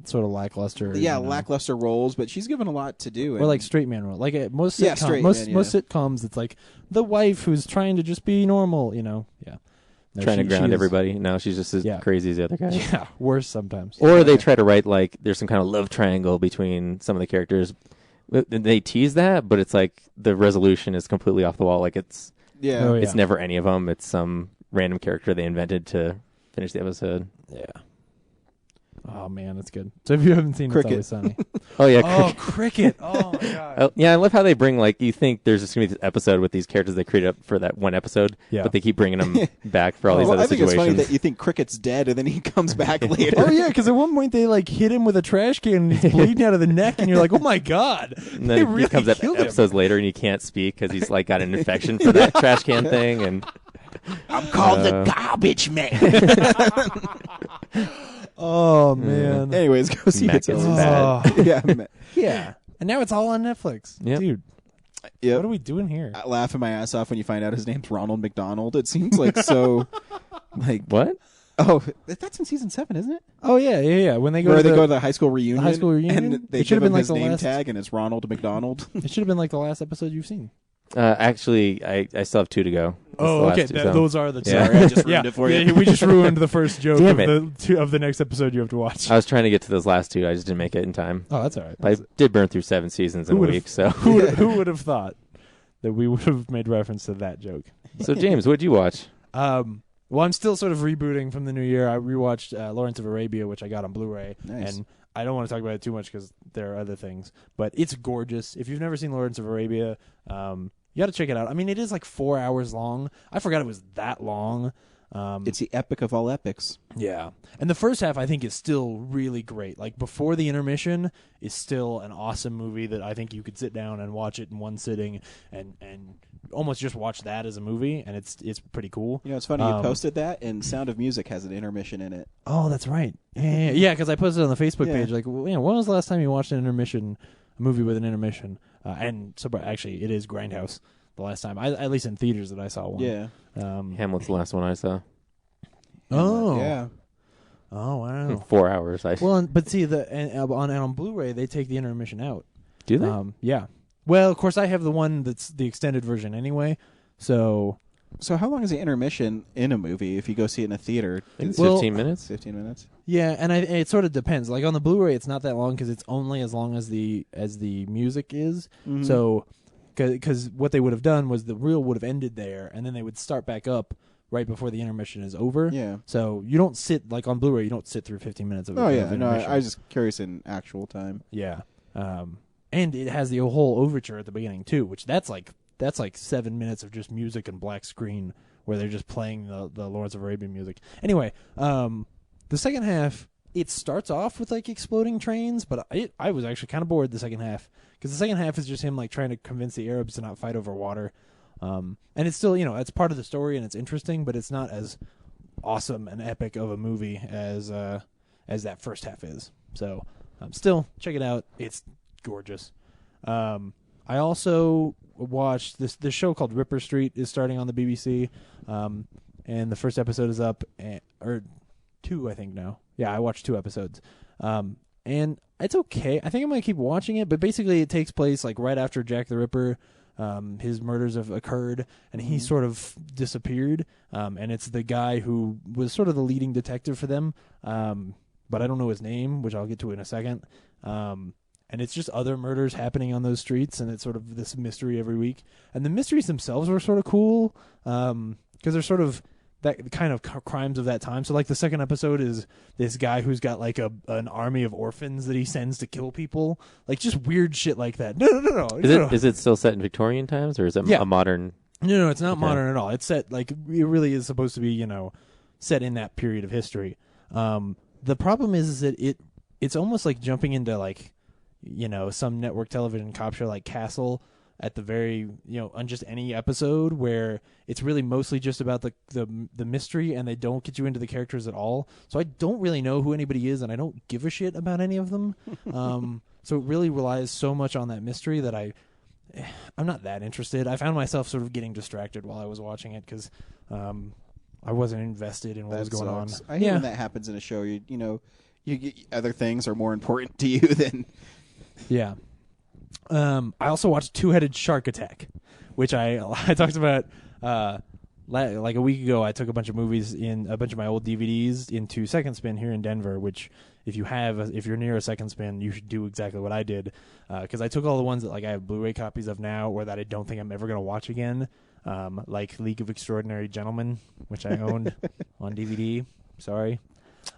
Sort of lackluster. lackluster roles, but she's given a lot to do. Or like straight man role. Like most Yeah, sitcoms, straight most man, most sitcoms, it's like the wife who's trying to just be normal. Yeah. No, Trying to ground she is- everybody. No, she's just as Yeah. crazy as the other guy. Yeah, worse sometimes. Or they try to write like there's some kind of love triangle between some of the characters. They tease that, but it's like the resolution is completely off the wall. Like it's Oh, yeah. never any of them. It's some random character they invented to finish the episode. Yeah. Oh man, that's good. So if you haven't seen Cricket. It's Always Sunny. Oh yeah, Oh, Cricket. Oh my god. yeah, I love how they bring you think there's just gonna be this episode with these characters they created up for that one episode, Yeah. but they keep bringing them back for all these Well, other I think situations. it's funny that you think Cricket's dead and then he comes back later. Oh yeah, because at one point they hit him with a trash can and he's bleeding out of the neck, and you're like, oh my god. and They then really he comes up killed him. episodes later and he can't speak because he's got an infection for that trash can thing, and I'm called the garbage man. Oh man. Anyways, go see Mac It's is Always bad. Sunny. Yeah, Yeah. And now it's all on Netflix. Yep. Dude, yep. what are we doing here? I laughing my ass off when you find out his name's Ronald McDonald. It seems like so, like what? oh, that's in season 7, isn't it? Oh yeah. When they go Where to they the, go to the high school reunion, high school reunion? and they It should give have been him like his the name last- tag, and it's Ronald McDonald. it should have been like the last episode you've seen. Actually, I still have 2 to go. That's the Oh, last okay. 2, so- Those are the two. Yeah. Sorry, I just ruined Yeah, it for you. yeah, we just ruined the first joke Damn of the next episode you have to watch. I was trying to get to those last 2. I just didn't make it in time. Oh, that's all right. I did burn through 7 seasons in a would've- week. So, Who would have thought that we would have made reference to that joke? so James, what'd you watch? Well, I'm still sort of rebooting from the new year. I rewatched Lawrence of Arabia, which I got on Blu-ray, Nice. and I don't want to talk about it too much because there are other things. But it's gorgeous. If you've never seen Lawrence of Arabia, you got to check it out. I mean, it is like 4 hours long. I forgot it was that long. It's the epic of all epics. Yeah. And the first half, I think, is still really great. Like, before the intermission is still an awesome movie that I think you could sit down and watch it in one sitting and almost just watch that as a movie, and it's pretty cool. You know, it's funny you posted that, and Sound of Music has an intermission in it. Oh, that's right. Yeah, because I posted on the Facebook Yeah. page, like, well, when was the last time you watched an intermission, a movie with an intermission? And so, actually, it is Grindhouse the last time, at least in theaters that I saw one. Yeah. Hamlet's the last one I saw. Oh. Yeah. Oh, wow. 4 hours. Well, but see, on Blu-ray, they take the intermission out. Do they? Yeah. Well, of course, I have the one that's the extended version anyway. So how long is the intermission in a movie if you go see it in a theater? I think it's Well- 15 minutes. 15 minutes? yeah, and it sort of depends. Like on the Blu-ray, it's not that long because it's only as long as the music is. Mhm. So, because what they would have done was the reel would have ended there, and then they would start back up right before the intermission is over. Yeah. So you don't sit like on Blu-ray. You don't sit through 15 minutes of. Oh, of yeah. No, intermission. I was just curious in actual time. Yeah. And it has the whole overture at the beginning too, which that's like 7 minutes of just music and black screen where they're just playing the Lawrence of Arabia music. Anyway, the second half, it starts off with like exploding trains, but I was actually kind of bored the second half because the second half is just him like trying to convince the Arabs to not fight over water. And it's still, it's part of the story and it's interesting, but it's not as awesome and epic of a movie as that first half is. So, still check it out. It's gorgeous. I also watched this show called Ripper Street is starting on the BBC, and the first episode is up, or 2 I think now. Yeah, I watched 2 episodes, and it's okay. I think I'm gonna keep watching it, but basically it takes place like right after Jack the Ripper. His murders have occurred, and he sort of disappeared. And it's the guy who was sort of the leading detective for them, but I don't know his name, which I'll get to in a second. And it's just other murders happening on those streets, and it's sort of this mystery every week. And the mysteries themselves were sort of cool, because they're sort of that kind of crimes of that time. So, like, the second episode is this guy who's got, like, an army of orphans that he sends to kill people. Like, just weird shit like that. No. Is it still set in Victorian times, or is it Yeah. a modern? No, it's not Okay. modern at all. It's set, like, it really is supposed to be, set in that period of history. The problem is that it's almost like jumping into, like, some network television cop show like Castle at the very, on just any episode where it's really mostly just about the mystery, and they don't get you into the characters at all. So I don't really know who anybody is, and I don't give a shit about any of them. So it really relies so much on that mystery that I'm not that interested. I found myself sort of getting distracted while I was watching it because I wasn't invested in what was going on. I hate when that happens in a show. Other things are more important to you than. Yeah. I also watched Two-Headed Shark Attack, which I talked about like a week ago. I took a bunch of movies in a bunch of my old DVDs into Second Spin here in Denver, which if you're near a Second Spin, you should do exactly what I did, because I took all the ones that like I have Blu-ray copies of now or that I don't think I'm ever going to watch again, like League of Extraordinary Gentlemen, which I owned on DVD. Sorry.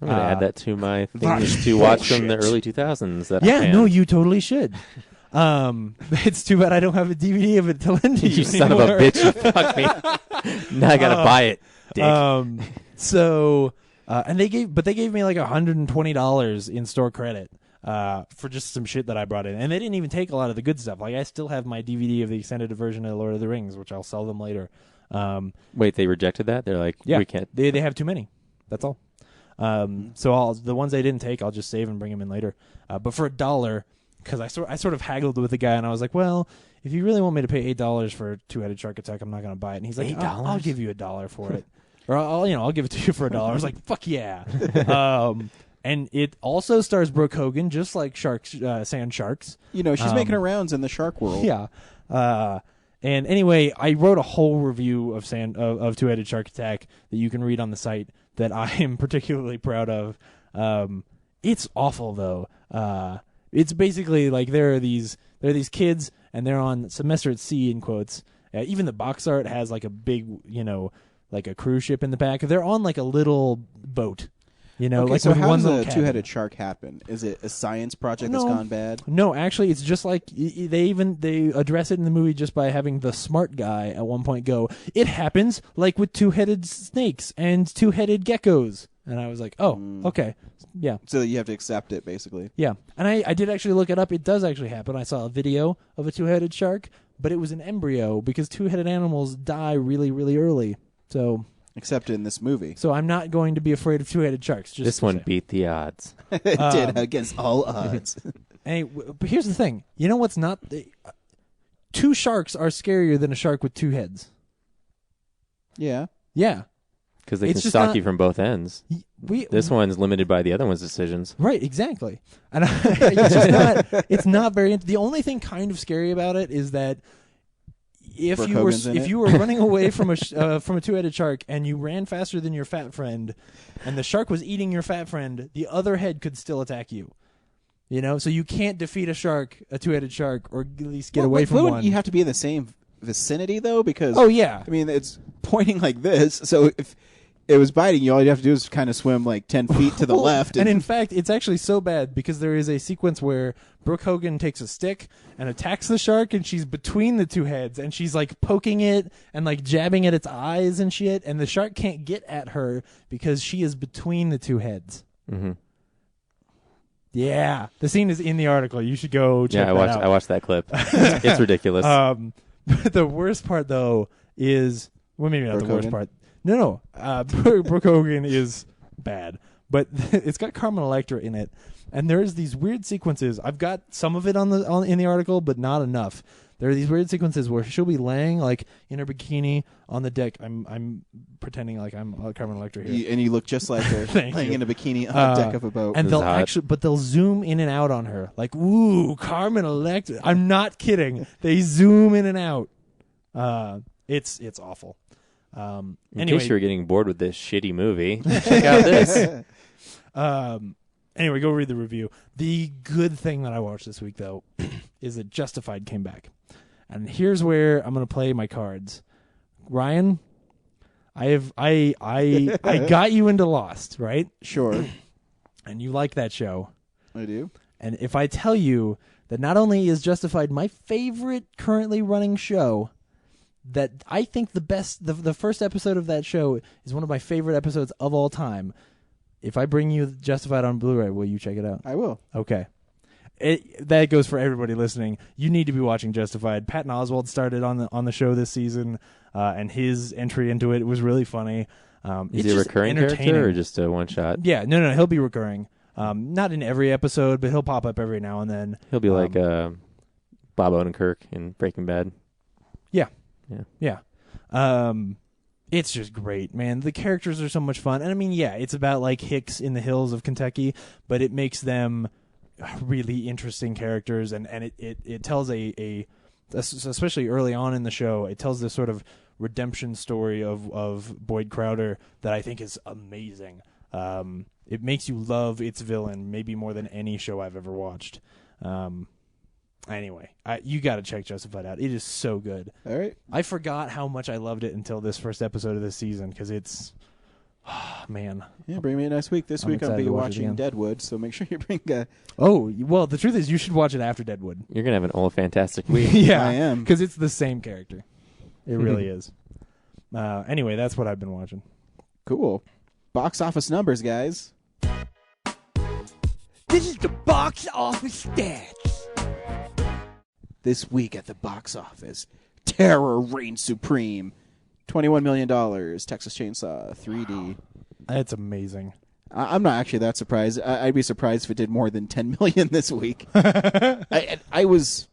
I'm going to add that to my things to watch from the early 2000s. That Yeah, no, you totally should. It's too bad I don't have a DVD of it to lend to you. You son of a bitch! You fuck me. Now I gotta buy it. Dick. And they gave me like $120 in store credit for just some shit that I brought in, and they didn't even take a lot of the good stuff. Like I still have my DVD of the extended version of Lord of the Rings, which I'll sell them later. Wait, they rejected that? They're like, yeah, we can't. They have too many. That's all. So the ones they didn't take, I'll just save and bring them in later. But for $1, because I sort of haggled with the guy, and I was like, well, if you really want me to pay $8 for Two-Headed Shark Attack, I'm not going to buy it. And he's like, $8? I'll give you $1 for it, or I'll give it to you for $1. I was like, fuck yeah. And it also stars Brooke Hogan, just like Sand Sharks. She's making her rounds in the shark world. Yeah. And anyway, I wrote a whole review of Two-Headed Shark Attack that you can read on the site that I am particularly proud of. It's awful though. It's basically like there are these kids and they're on semester at sea in quotes. Even the box art has like a big, like a cruise ship in the back. They're on like a little boat. Okay, like so with how one does little a cabin. two-headed shark happen? Is it a science project that's gone bad? No, actually, it's just like they address it in the movie just by having the smart guy at one point go, "It happens like with two-headed snakes and two-headed geckos," and I was like, "Oh, okay, yeah." So you have to accept it, basically. Yeah, and I did actually look it up. It does actually happen. I saw a video of a two-headed shark, but it was an embryo because two-headed animals die really, really early. So. Except in this movie. So I'm not going to be afraid of two-headed sharks. This one beat the odds. It did against all odds. But here's the thing. You know what's not... two sharks are scarier than a shark with two heads. Yeah. Yeah. Because they can stalk you from both ends. This one's limited by the other one's decisions. Right, exactly. And it's just not... It's not very... The only thing kind of scary about it is that if you were running away from a two-headed shark and you ran faster than your fat friend, and the shark was eating your fat friend, the other head could still attack you. So you can't defeat a two-headed shark, or at least get away from one. You have to be in the same vicinity though, because it's pointing like this. So if it was biting you, all you have to do is kind of swim like 10 feet to the left. And in fact, it's actually so bad because there is a sequence where Brooke Hogan takes a stick and attacks the shark, and she's between the two heads, and she's like poking it and like jabbing at its eyes and shit, and the shark can't get at her because she is between the two heads. Mm-hmm. Yeah, the scene is in the article. You should go check that out. I watched that clip. It's ridiculous. But the worst part though is, well, maybe not Brooke the worst part. No. Brooke Hogan is bad, but it's got Carmen Electra in it, and there's these weird sequences. I've got some of it in the article, but not enough. There are these weird sequences where she'll be laying like in her bikini on the deck. I'm pretending like I'm Carmen Electra here, and you look just like her laying in a bikini on the deck of a boat. And they'll zoom in and out on her, like, "Ooh, Carmen Electra." I'm not kidding. They zoom in and out. It's awful. In case you were getting bored with this shitty movie, check out this. Anyway, go read the review. The good thing that I watched this week, though, is that Justified came back. And here's where I'm going to play my cards. Ryan, I got you into Lost, right? Sure. And you like that show. I do. And if I tell you that not only is Justified my favorite currently running show, that I think the first episode of that show is one of my favorite episodes of all time. If I bring you Justified on Blu-ray, will you check it out? I will. Okay. That goes for everybody listening. You need to be watching Justified. Patton Oswalt started on the show this season, and his entry into it was really funny. Is he a recurring character or just a one-shot? Yeah, no, he'll be recurring. Not in every episode, but he'll pop up every now and then. He'll be like Bob Odenkirk in Breaking Bad. Yeah. It's just great, man. The characters are so much fun. And I mean, yeah, it's about like hicks in the hills of Kentucky, but it makes them really interesting characters, and it tells especially early on in the show, it tells this sort of redemption story of Boyd Crowder that I think is amazing. It makes you love its villain maybe more than any show I've ever watched. Anyway, you got to check Justified out. It is so good. All right. I forgot how much I loved it until this first episode of this season because it's, man. Yeah, bring me next week. This I'm week I'll excited be to watch it watching again. Deadwood, so make sure you bring Oh, well, the truth is you should watch it after Deadwood. You're gonna have an old fantastic week. Yeah, I am. because it's the same character. It really is. Anyway, that's what I've been watching. Cool. Box office numbers, guys. This is the box office stats. This week at the box office, Terror reigns supreme. $21 million. Texas Chainsaw 3D. That's amazing. I'm not actually that surprised. I'd be surprised if it did more than 10 million this week. I was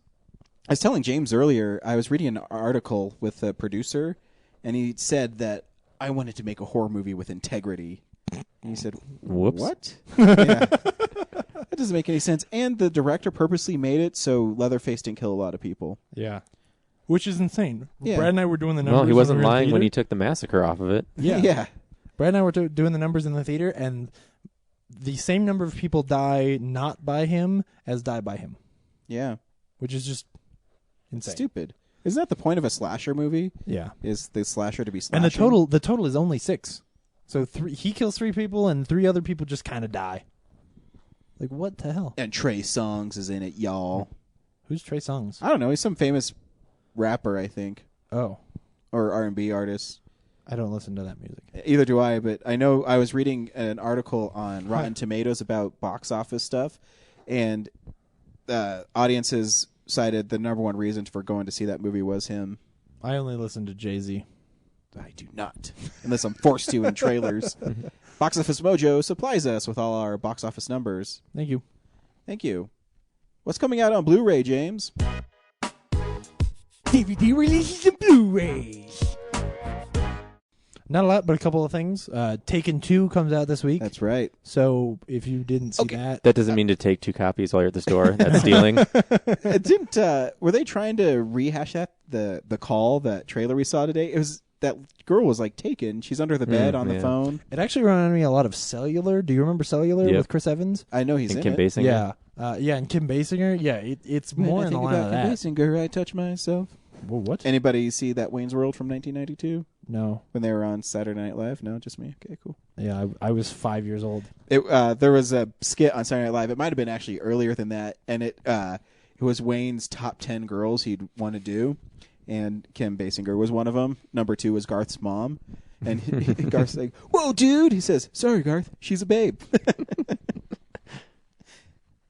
telling James earlier, I was reading an article with the producer, and he said that I wanted to make a horror movie with integrity. And he said, Whoops. What? Yeah. That doesn't make any sense. And the director purposely made it so Leatherface didn't kill a lot of people. Yeah. Which is insane. Yeah. Brad and I were doing the numbers. Well, he wasn't we were in lying when theater. he took the massacre off of it. Yeah. Yeah. Brad and I were doing the numbers in the theater, and the same number of people die not by him as die by him, Yeah. which is just insane. Stupid. Isn't that the point of a slasher movie? Yeah. Is the slasher to be slashing? And the total is only 6. So he kills 3 people, and 3 other people just kind of die. Like, what the hell? And Trey Songz is in it, y'all. Who's Trey Songz? I don't know. He's some famous rapper, I think, Oh, or R&B artist. I don't listen to that music. Either do I, but I know I was reading an article on Rotten Tomatoes about box office stuff, and audiences cited the number one reason for going to see that movie was him. I only listen to Jay-Z. I do not, unless I'm forced to in trailers. Box Office Mojo supplies us with all our box office numbers. Thank you. Thank you. What's coming out on Blu-ray, James? DVD releases and Blu-rays. Not a lot, but a couple of things. Taken 2 comes out this week. That's right. So if you didn't see that, That doesn't mean to take 2 copies while you're at the store. That's stealing. Were they trying to rehash the call, that trailer we saw today? It was that girl was like taken. She's under the bed on the yeah. phone. it actually reminded me a lot of Cellular. Do you remember Cellular Yep. with Chris Evans? I know he's And in Kim it. Basinger. Yeah, and Kim Basinger. Yeah, it's more When I in the think line about of that. Kim Basinger, I touch myself. Well, what? Anybody see that Wayne's World from 1992 No. when they were on Saturday Night Live? No, just me. Okay, cool. Yeah, I was 5 years old. There was a skit on Saturday Night Live. It might have been actually earlier than that, and it was Wayne's top 10 girls he'd want to do, and Kim Basinger was one of them. Number 2 was Garth's mom, and Garth's like, "Whoa, dude!" He says, "Sorry, Garth, she's a babe."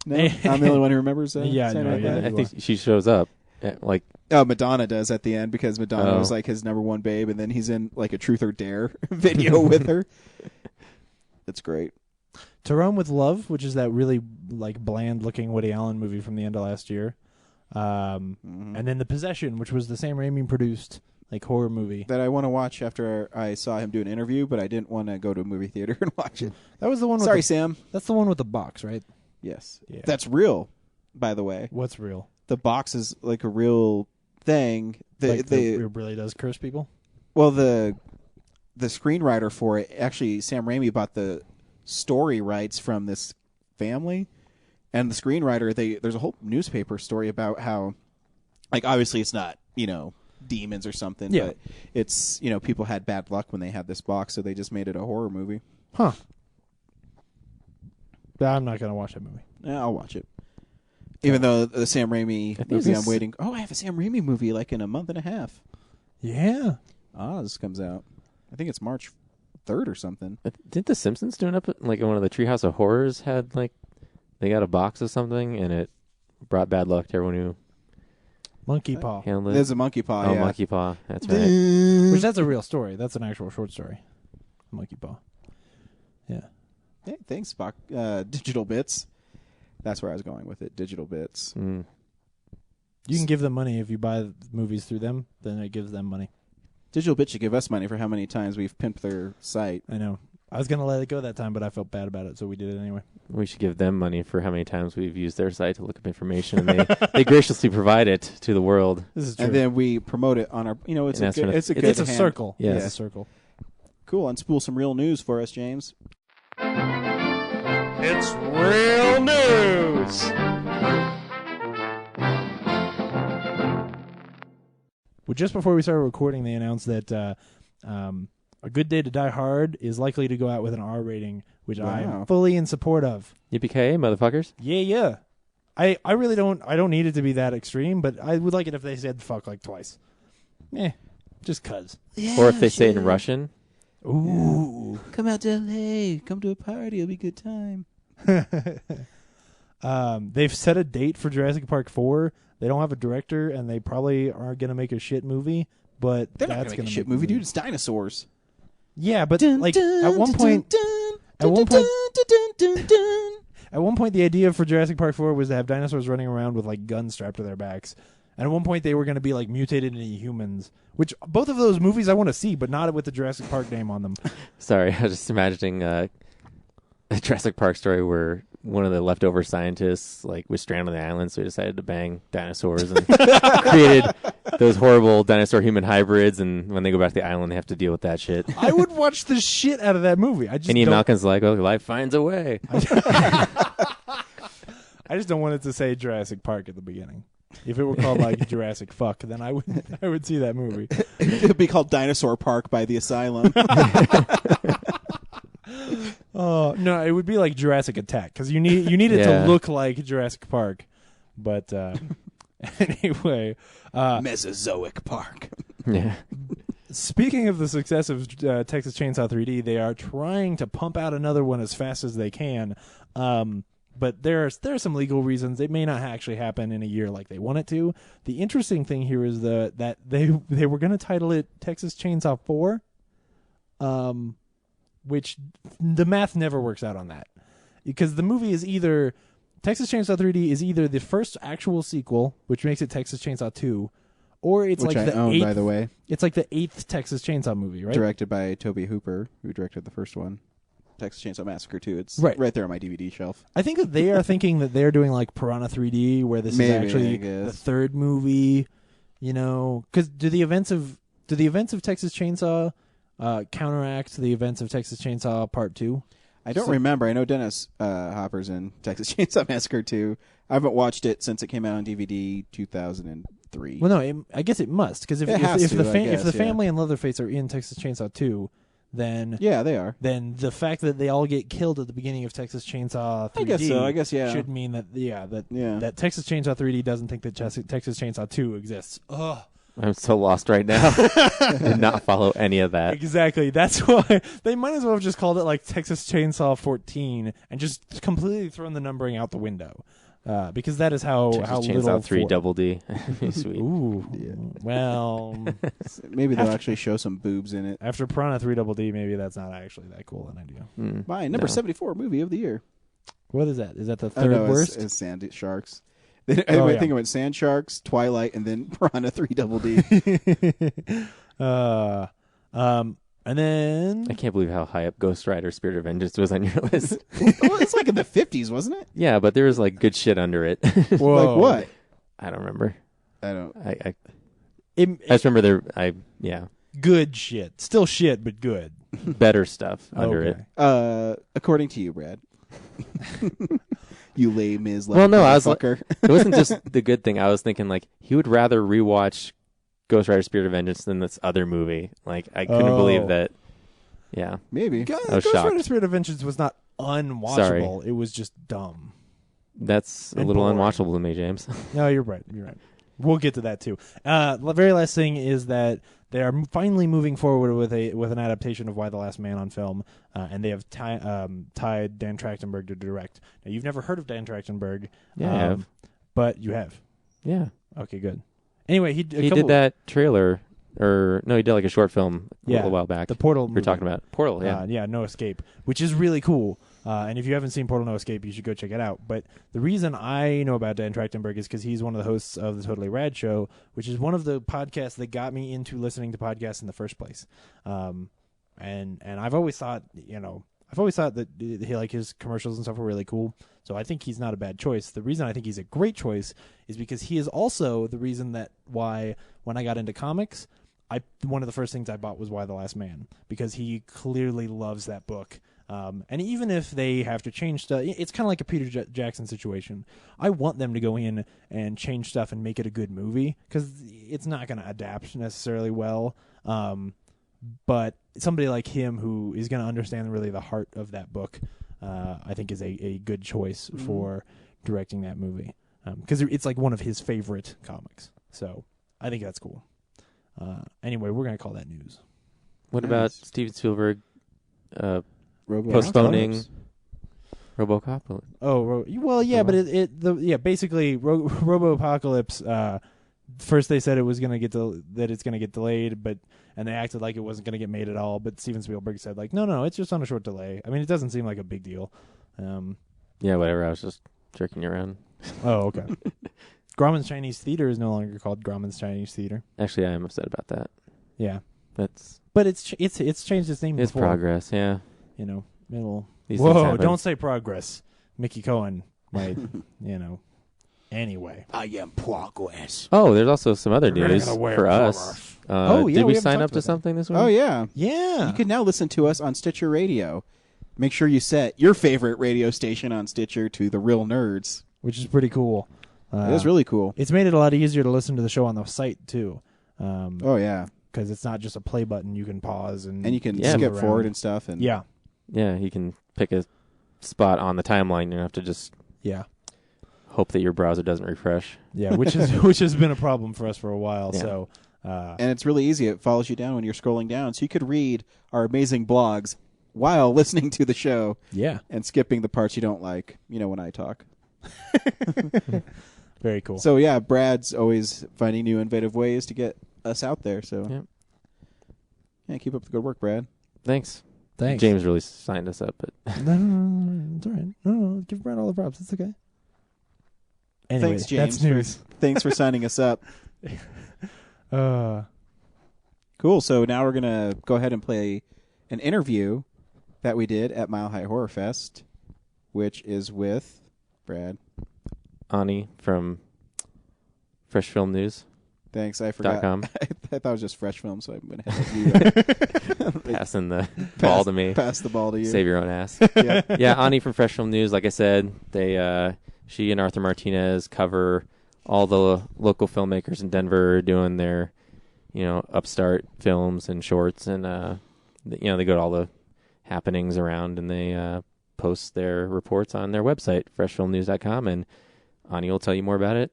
No, I'm the only one who remembers. Yeah, Saturday no, Night yeah. Live? I think she shows up. Like, Oh, Madonna does at the end because Madonna Oh. was like his number one babe, and then he's in like a Truth or Dare video with her. That's great. To Rome with Love, which is that really like bland-looking Woody Allen movie from the end of last year, and then The Possession, which was the Sam Raimi produced like horror movie. That I want to watch after I saw him do an interview, but I didn't want to go to a movie theater and watch it. That was the one. Sorry, with Sam. That's the one with the box, right? Yes, Yeah. that's real. By the way, What's real? the box is like a real thing. It really does curse people. Well, the screenwriter for it, actually, Sam Raimi bought the story rights from this family, and the screenwriter, there's a whole newspaper story about how, like, obviously it's not, demons or something, Yeah. but it's, people had bad luck when they had this box, so they just made it a horror movie. Huh. I'm not gonna watch that movie. Yeah, I'll watch it. Even though the Sam Raimi think movie, I'm this- waiting. Oh, I have a Sam Raimi movie like in a month and a half. Yeah. Oz comes out. I think it's March 3rd or something. didn't The Simpsons do it up at, like in one of the Treehouse of Horrors had like they got a box of something and it brought bad luck to everyone who Monkey Paw. handled it. There's a monkey paw. Oh, yeah. Monkey Paw. That's right. Which that's a real story. That's an actual short story. Monkey Paw. Yeah. Hey, thanks, Spock. Digital Bits. That's where I was going with it. Digital Bits. Mm. You can give them money if you buy movies through them. Then it gives them money. Digital Bits should give us money for how many times we've pimped their site. I know. I was gonna let it go that time, but I felt bad about it, so we did it anyway. We should give them money for how many times we've used their site to look up information, and they graciously provide it to the world. This is true. And then we promote it on our. It's And a that's good. when It's a good. it's a hand- circle. Yeah. It's a circle. Cool. Unspool some real news for us, James. It's real news. Well, just before we started recording, they announced that A Good Day to Die Hard is likely to go out with an R rating, which I'm fully in support of. Yippee-ki-yay, motherfuckers. Yeah. I really don't need it to be that extreme, but I would like it if they said fuck like twice. Just cuz. Or if they say it in Russian. Ooh. Come out to LA. Come to a party. It'll be a good time. They've set a date for Jurassic Park 4. They don't have a director, and they probably are going to make a shit movie, but They're not that's going to make a shit movie, dude. It's dinosaurs. Yeah, but at one point, the idea for Jurassic Park 4 was to have dinosaurs running around with like guns strapped to their backs. And at one point, they were going to be like mutated into humans, which both of those movies I want to see, but not with the Jurassic Park name on them. Sorry, I was just imagining a Jurassic Park story where one of the leftover scientists was stranded on the island, so he decided to bang dinosaurs and created those horrible dinosaur-human hybrids. And when they go back to the island, they have to deal with that shit. I would watch the shit out of that movie. And Ian Malcolm's like, "Oh, life finds a way." I just don't want it to say Jurassic Park at the beginning. If it were called like Jurassic Fuck, then I would see that movie. It'd be called Dinosaur Park by the Asylum. Oh no, it would be like Jurassic Attack because you need it to look like Jurassic Park. But anyway, Mesozoic Park. Yeah. Speaking of the success of Texas Chainsaw 3D, they are trying to pump out another one as fast as they can. But there are some legal reasons. It may not actually happen in a year like they want it to. The interesting thing here is that they were going to title it Texas Chainsaw 4. Which the math never works out on that, because the movie is either Texas Chainsaw 3D is either the first actual sequel, which makes it Texas Chainsaw 2, or it's which like I the own, eighth. by the way, it's like the 8th Texas Chainsaw movie, right? Directed by Tobe Hooper, who directed the first one, Texas Chainsaw Massacre 2. It's right there on my DVD shelf. I think that they are thinking that they're doing like Piranha 3D, where this is actually the third movie. You know, because do the events of Texas Chainsaw counteract the events of Texas Chainsaw Part 2? I don't remember. I know Dennis Hopper's in Texas Chainsaw Massacre 2. I haven't watched it since it came out on DVD 2003. Well, no, I guess it must, because if the family and Leatherface are in Texas Chainsaw 2, then yeah, they are. Then the fact that they all get killed at the beginning of Texas Chainsaw 3D, I guess should mean that Texas Chainsaw 3D doesn't think that Texas Chainsaw 2 exists. Ugh. I'm so lost right now. Did not follow any of that. Exactly. That's why they might as well have just called it like Texas Chainsaw 14 and just completely thrown the numbering out the window. Because that is how Chainsaw little 3 double D. Sweet. Ooh. Yeah. Well, maybe they'll actually show some boobs in it. After Piranha 3 double D, maybe that's not actually that cool an idea. My number 74 movie of the year. What is that? Is that the third worst? It's Sand Sharks. I think it went Sand Sharks, Twilight, and then Piranha 3 double D. And then I can't believe how high up Ghost Rider Spirit of Vengeance was on your list. Well, it's like in the 50s, wasn't it? Yeah, but there was like good shit under it. Whoa. Like what? I don't remember. I don't. I just remember good shit. Still shit, but good. Better stuff under it. According to you, Brad. You lame Ms. Well, no, I was fucker. It wasn't just the good thing. I was thinking like he would rather rewatch Ghost Rider Spirit of Vengeance than this other movie. Like I couldn't believe that. Yeah, maybe. Ghost Rider Spirit of Vengeance was not unwatchable. Sorry. It was just dumb. That's a little unwatchable to me, James. No, you're right. You're right. We'll get to that too. The very last thing is that they are finally moving forward with an adaptation of Y the Last Man on film, and they have tied Dan Trachtenberg to direct. Now, you've never heard of Dan Trachtenberg, I have, but you have. Yeah. Okay, good. Anyway, he did that trailer, or no, he did like a short film a little while back. The Portal. You're talking about Portal, yeah, No Escape, which is really cool. And if you haven't seen Portal No Escape, you should go check it out. But the reason I know about Dan Trachtenberg is because he's one of the hosts of the Totally Rad Show, which is one of the podcasts that got me into listening to podcasts in the first place. And I've always thought, that his commercials and stuff were really cool. So I think he's not a bad choice. The reason I think he's a great choice is because he is also the reason that why when I got into comics, one of the first things I bought was Y the Last Man, because he clearly loves that book. And even if they have to change stuff, it's kind of like a Peter Jackson situation. I want them to go in and change stuff and make it a good movie, because it's not going to adapt necessarily well. But somebody like him who is going to understand really the heart of that book, I think is a good choice for directing that movie. Because it's like one of his favorite comics. So I think that's cool. Anyway, we're going to call that news. What about Steven Spielberg Robo postponing RoboCop? Oh, well, yeah, but basically, Robo Apocalypse. First, they said it was going to get that it's going to get delayed, and they acted like it wasn't going to get made at all. But Steven Spielberg said, like, no, it's just on a short delay. I mean, it doesn't seem like a big deal. Yeah, whatever. I was just jerking you around. Oh, okay. Grauman's Chinese Theater is no longer called Grauman's Chinese Theater. Actually, I am upset about that. Yeah, but it's changed its name. It's before. Progress, yeah. You know, it'll. These things Whoa! happen. Don't say Progress. Mickey Cohen might. Anyway. I am progress. Oh, there's also some other You're news gonna wear for us. Progress. Oh, yeah, did we we haven't sign talked up to about that. something this week? Oh, yeah. Yeah. You can now listen to us on Stitcher Radio. Make sure you set your favorite radio station on Stitcher to The Real Nerds. Which is pretty cool. It is really cool. It's made it a lot easier to listen to the show on the site, too. Oh, yeah. Because it's not just a play button. You can pause and And you can Yeah. skip move forward around. and stuff. And Yeah. Yeah, you can pick a spot on the timeline. You don't have to just Yeah. hope that your browser doesn't refresh. Yeah, which has been a problem for us for a while. Yeah. So, And it's really easy. It follows you down when you're scrolling down. So you could read our amazing blogs while listening to the show yeah, and skipping the parts you don't like, when I talk. very cool. So, yeah, Brad's always finding new innovative ways to get us out there. So, Yep. yeah, keep up the good work, Brad. Thanks. Thanks. James really signed us up, but No, it's all right. No, give Brad all the props. It's okay. Anyway, Thanks, James. that's news. Thanks for signing us up. Cool. So now we're going to go ahead and play an interview that we did at Mile High Horror Fest, which is with Brad. Ani from Fresh Film News. Thanks. I forgot. .com. I thought it was just Fresh Film, so I'm going to have you Passing the ball to me. pass the ball to you. Save your own ass. Yeah. Yeah, Ani from Fresh Film News. Like I said, she and Arthur Martinez cover all the local filmmakers in Denver doing their, upstart films and shorts, and they go to all the happenings around, and they post their reports on their website, freshfilmnews.com, and Ani will tell you more about it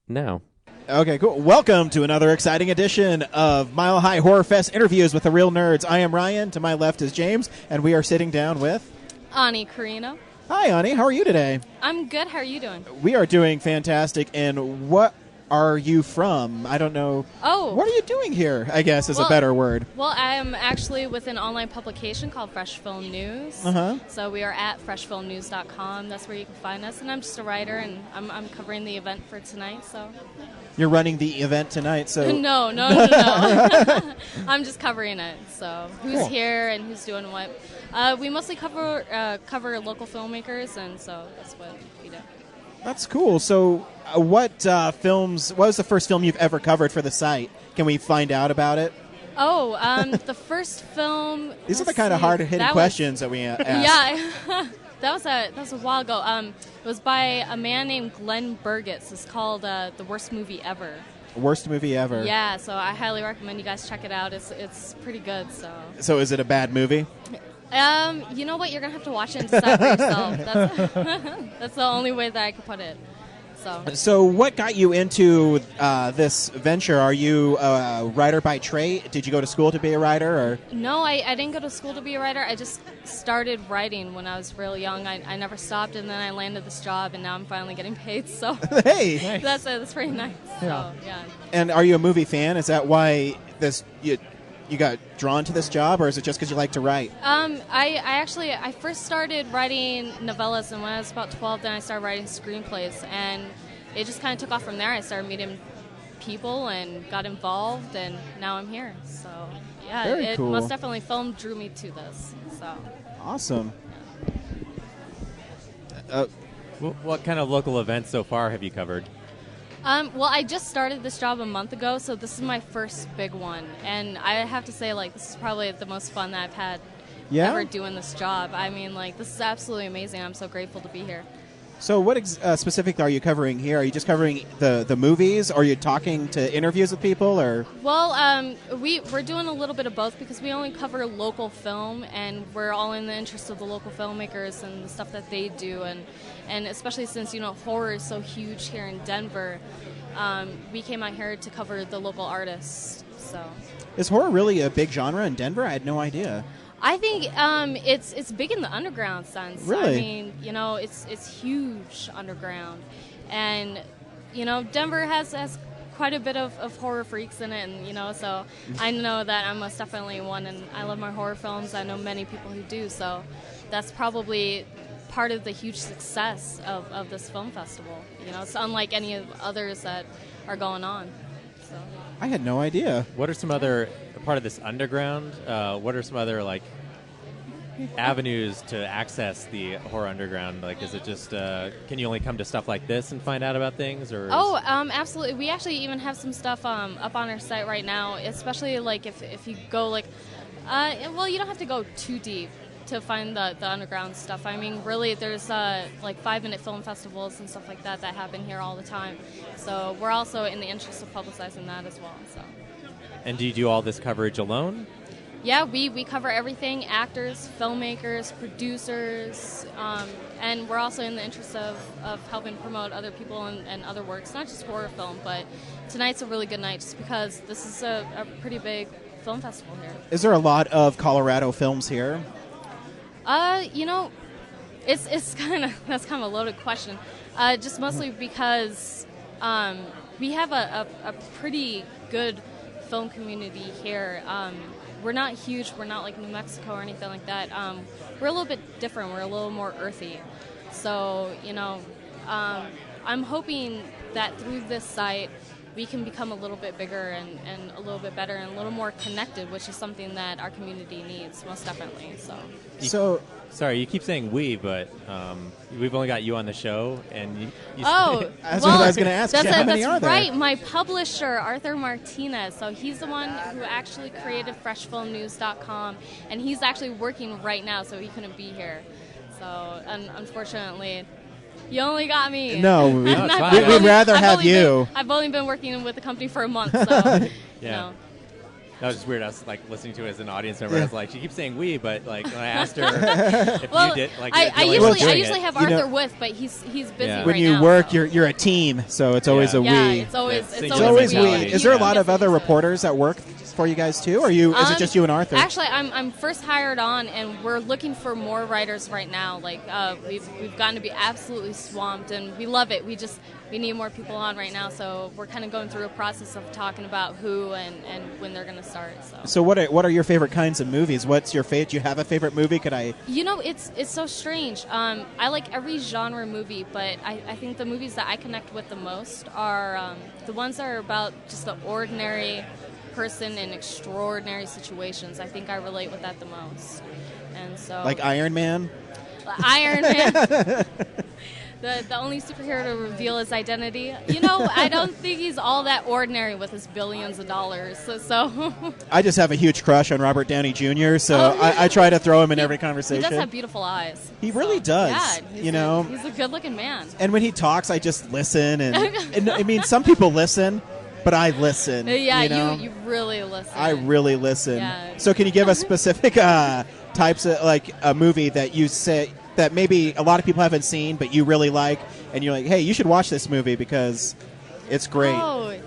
now. Okay, cool. Welcome to another exciting edition of Mile High Horror Fest interviews with the real nerds. I am Ryan. To my left is James, and we are sitting down with Ani Carino. Hi, Ani. How are you today? I'm good. How are you doing? We are doing fantastic. And what are you from? I don't know. Oh. What are you doing here, I guess, is a Well- better word. Well, I'm actually with an online publication called Fresh Film News. Uh-huh. So we are at freshfilmnews.com. That's where you can find us. And I'm just a writer, and I'm covering the event for tonight. So You're running the event tonight, so... no. I'm just covering it. So who's Cool. here and who's doing what? We mostly cover local filmmakers, and so that's what we do. That's cool. So what was the first film you've ever covered for the site? Can we find out about it? Oh, the first film. These are the let's kind of see, hard-hitting that was- questions that we ask. Yeah, that was a while ago. It was by a man named Glenn Burgess. It's called The Worst Movie Ever. Worst movie ever. Yeah, so I highly recommend you guys check it out. It's pretty good. So is it a bad movie? You know what? You're gonna have to watch it and decide for yourself. That's the only way that I could put it. So what got you into this venture? Are you a writer by trade? Did you go to school to be a writer? Or No, I didn't go to school to be a writer. I just started writing when I was real young. I never stopped, and then I landed this job, and now I'm finally getting paid. So Hey! that's it. That's pretty nice. So, yeah. And are you a movie fan? Is that why you got drawn to this job, or is it just because you like to write? I first started writing novellas, and when I was about 12, then I started writing screenplays, and it just kind of took off from there. I started meeting people and got involved, and now I'm here. So yeah, Very it cool. most definitely film drew me to this. So Awesome. What kind of local events so far have you covered? well, I just started this job a month ago, so this is my first big one, and I have to say, this is probably the most fun that I've had ever doing this job. I mean, like, this is absolutely amazing. I'm so grateful to be here. So what specifically are you covering here? Are you just covering the movies? Or are you talking to interviews with people? Or Well, we're doing a little bit of both because we only cover local film, and we're all in the interest of the local filmmakers and the stuff that they do, and especially since, horror is so huge here in Denver, we came out here to cover the local artists. So, is horror really a big genre in Denver? I had no idea. I think it's big in the underground sense. Really? I mean, it's huge underground, and Denver has quite a bit of horror freaks in it, and so I know that I'm most definitely one, and I love my horror films. I know many people who do, so that's probably part of the huge success of this film festival. It's unlike any of others that are going on. So. I had no idea. What are some other part of this underground? What are some other avenues to access the horror underground? Like, is it just can you only come to stuff like this and find out about things? Or absolutely. We actually even have some stuff up on our site right now. Especially if you go well, you don't have to go too deep to find the underground stuff. I mean, really, there's 5-minute film festivals and stuff like that happen here all the time. So we're also in the interest of publicizing that as well. So. And do you do all this coverage alone? Yeah, we cover everything: actors, filmmakers, producers, and we're also in the interest of helping promote other people and other works, not just horror film, but tonight's a really good night just because this is a pretty big film festival here. Is there a lot of Colorado films here? It's that's kind of a loaded question. Just mostly because we have a pretty good film community here. We're not huge. We're not like New Mexico or anything like that. We're a little bit different. We're a little more earthy. So, I'm hoping that through this site we can become a little bit bigger and a little bit better and a little more connected, which is something that our community needs, most definitely. So sorry, you keep saying we, but we've only got you on the show, and you that's what I was going to ask. How many are there? Right. My publisher, Arthur Martinez, so he's the one who actually created FreshFilmNews.com, and he's actually working right now, so he couldn't be here. So, unfortunately, you only got me. No, we'd rather have you. I've only been working with the company for a month, so yeah. That was just weird. I was looking to it as an audience member. I was like, she keeps saying we, but when I asked her if you did, I usually have Arthur with, but he's busy right now. When you work, you're a team, so it's always a we. Yeah, it's always we. Is there a lot of other reporters that work for you guys too, or is it just you and Arthur? Actually, I'm first hired on, and we're looking for more writers right now. We've gotten to be absolutely swamped, and we love it. We need more people on right now, so we're kind of going through a process of talking about who and when they're going to start. So what are your favorite kinds of movies? What's your favorite? Do you have a favorite movie? Could I? It's so strange. I like every genre movie, but I think the movies that I connect with the most are the ones that are about just the ordinary person in extraordinary situations. I think I relate with that the most. And so, like Iron Man? Iron Man. The only superhero to reveal his identity. I don't think he's all that ordinary with his billions of dollars. So I just have a huge crush on Robert Downey Jr., so I try to throw him in every conversation. He does have beautiful eyes. He really does. Yeah, he's a good-looking man. And when he talks, I just listen. And I mean, some people listen, but I listen. Yeah, you really listen. I really listen. Yeah. So can you give us specific types of, like, a movie that you say that maybe a lot of people haven't seen, but you really like, and you're like, hey, you should watch this movie because it's great? Oh,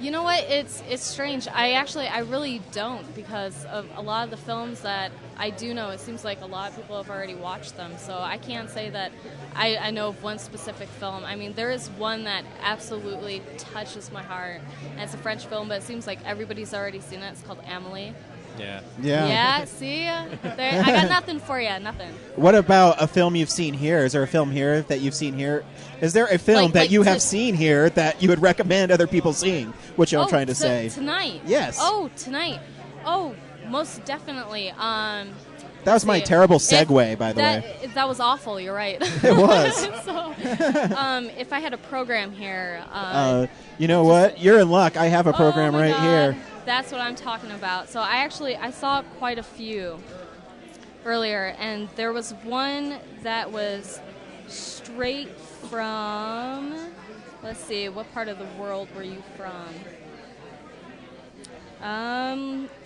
you know what? It's strange. I really don't, because of a lot of the films that I do know, it seems like a lot of people have already watched them. So I can't say that I know of one specific film. I mean, there is one that absolutely touches my heart, and it's a French film, but it seems like everybody's already seen it. It's called Amélie. Yeah. See, I got nothing for you. Nothing. What about a film you've seen here? Is there a film here that you've seen here? Is there a film that you have seen here that you would recommend other people seeing? Which I'm trying to say tonight. Yes. Oh, tonight. Oh, most definitely. That was my terrible segue, by the way. That was awful. You're right. It was. So, if I had a program here, you know what? You're in luck. I have a program right here. That's what I'm talking about. So I saw quite a few. earlier, and there was one that was straight from, let's see, what part of the world were you from?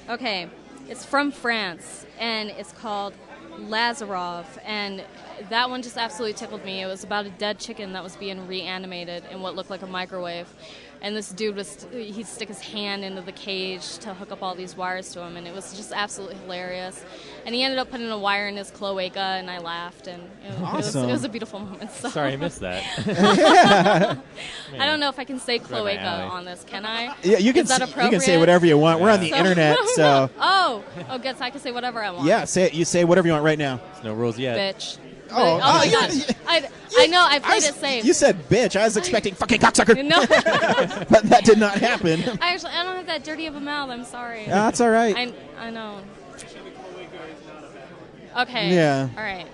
Okay, it's from France, and it's called Lazarov, and that one just absolutely tickled me. It was about a dead chicken that was being reanimated in what looked like a microwave, and this dude he'd stick his hand into the cage to hook up all these wires to him, and it was just absolutely hilarious. And he ended up putting a wire in his cloaca, and I laughed, and it was a beautiful moment. So. Sorry, I missed that. I don't know if I can say cloaca on this, can I? Yeah, you can. Is that You can appropriate? say whatever you want. We're on the internet, so Oh, guess I can say whatever I want. yeah. Say it. You say whatever you want right now. There's no rules yet. Bitch. Oh, my God. I know, I played it safe. You said bitch. I was expecting fucking cocksucker. No. But that did not happen. I don't have that dirty of a mouth. I'm sorry. That's all right. I know. Okay. Yeah. All right.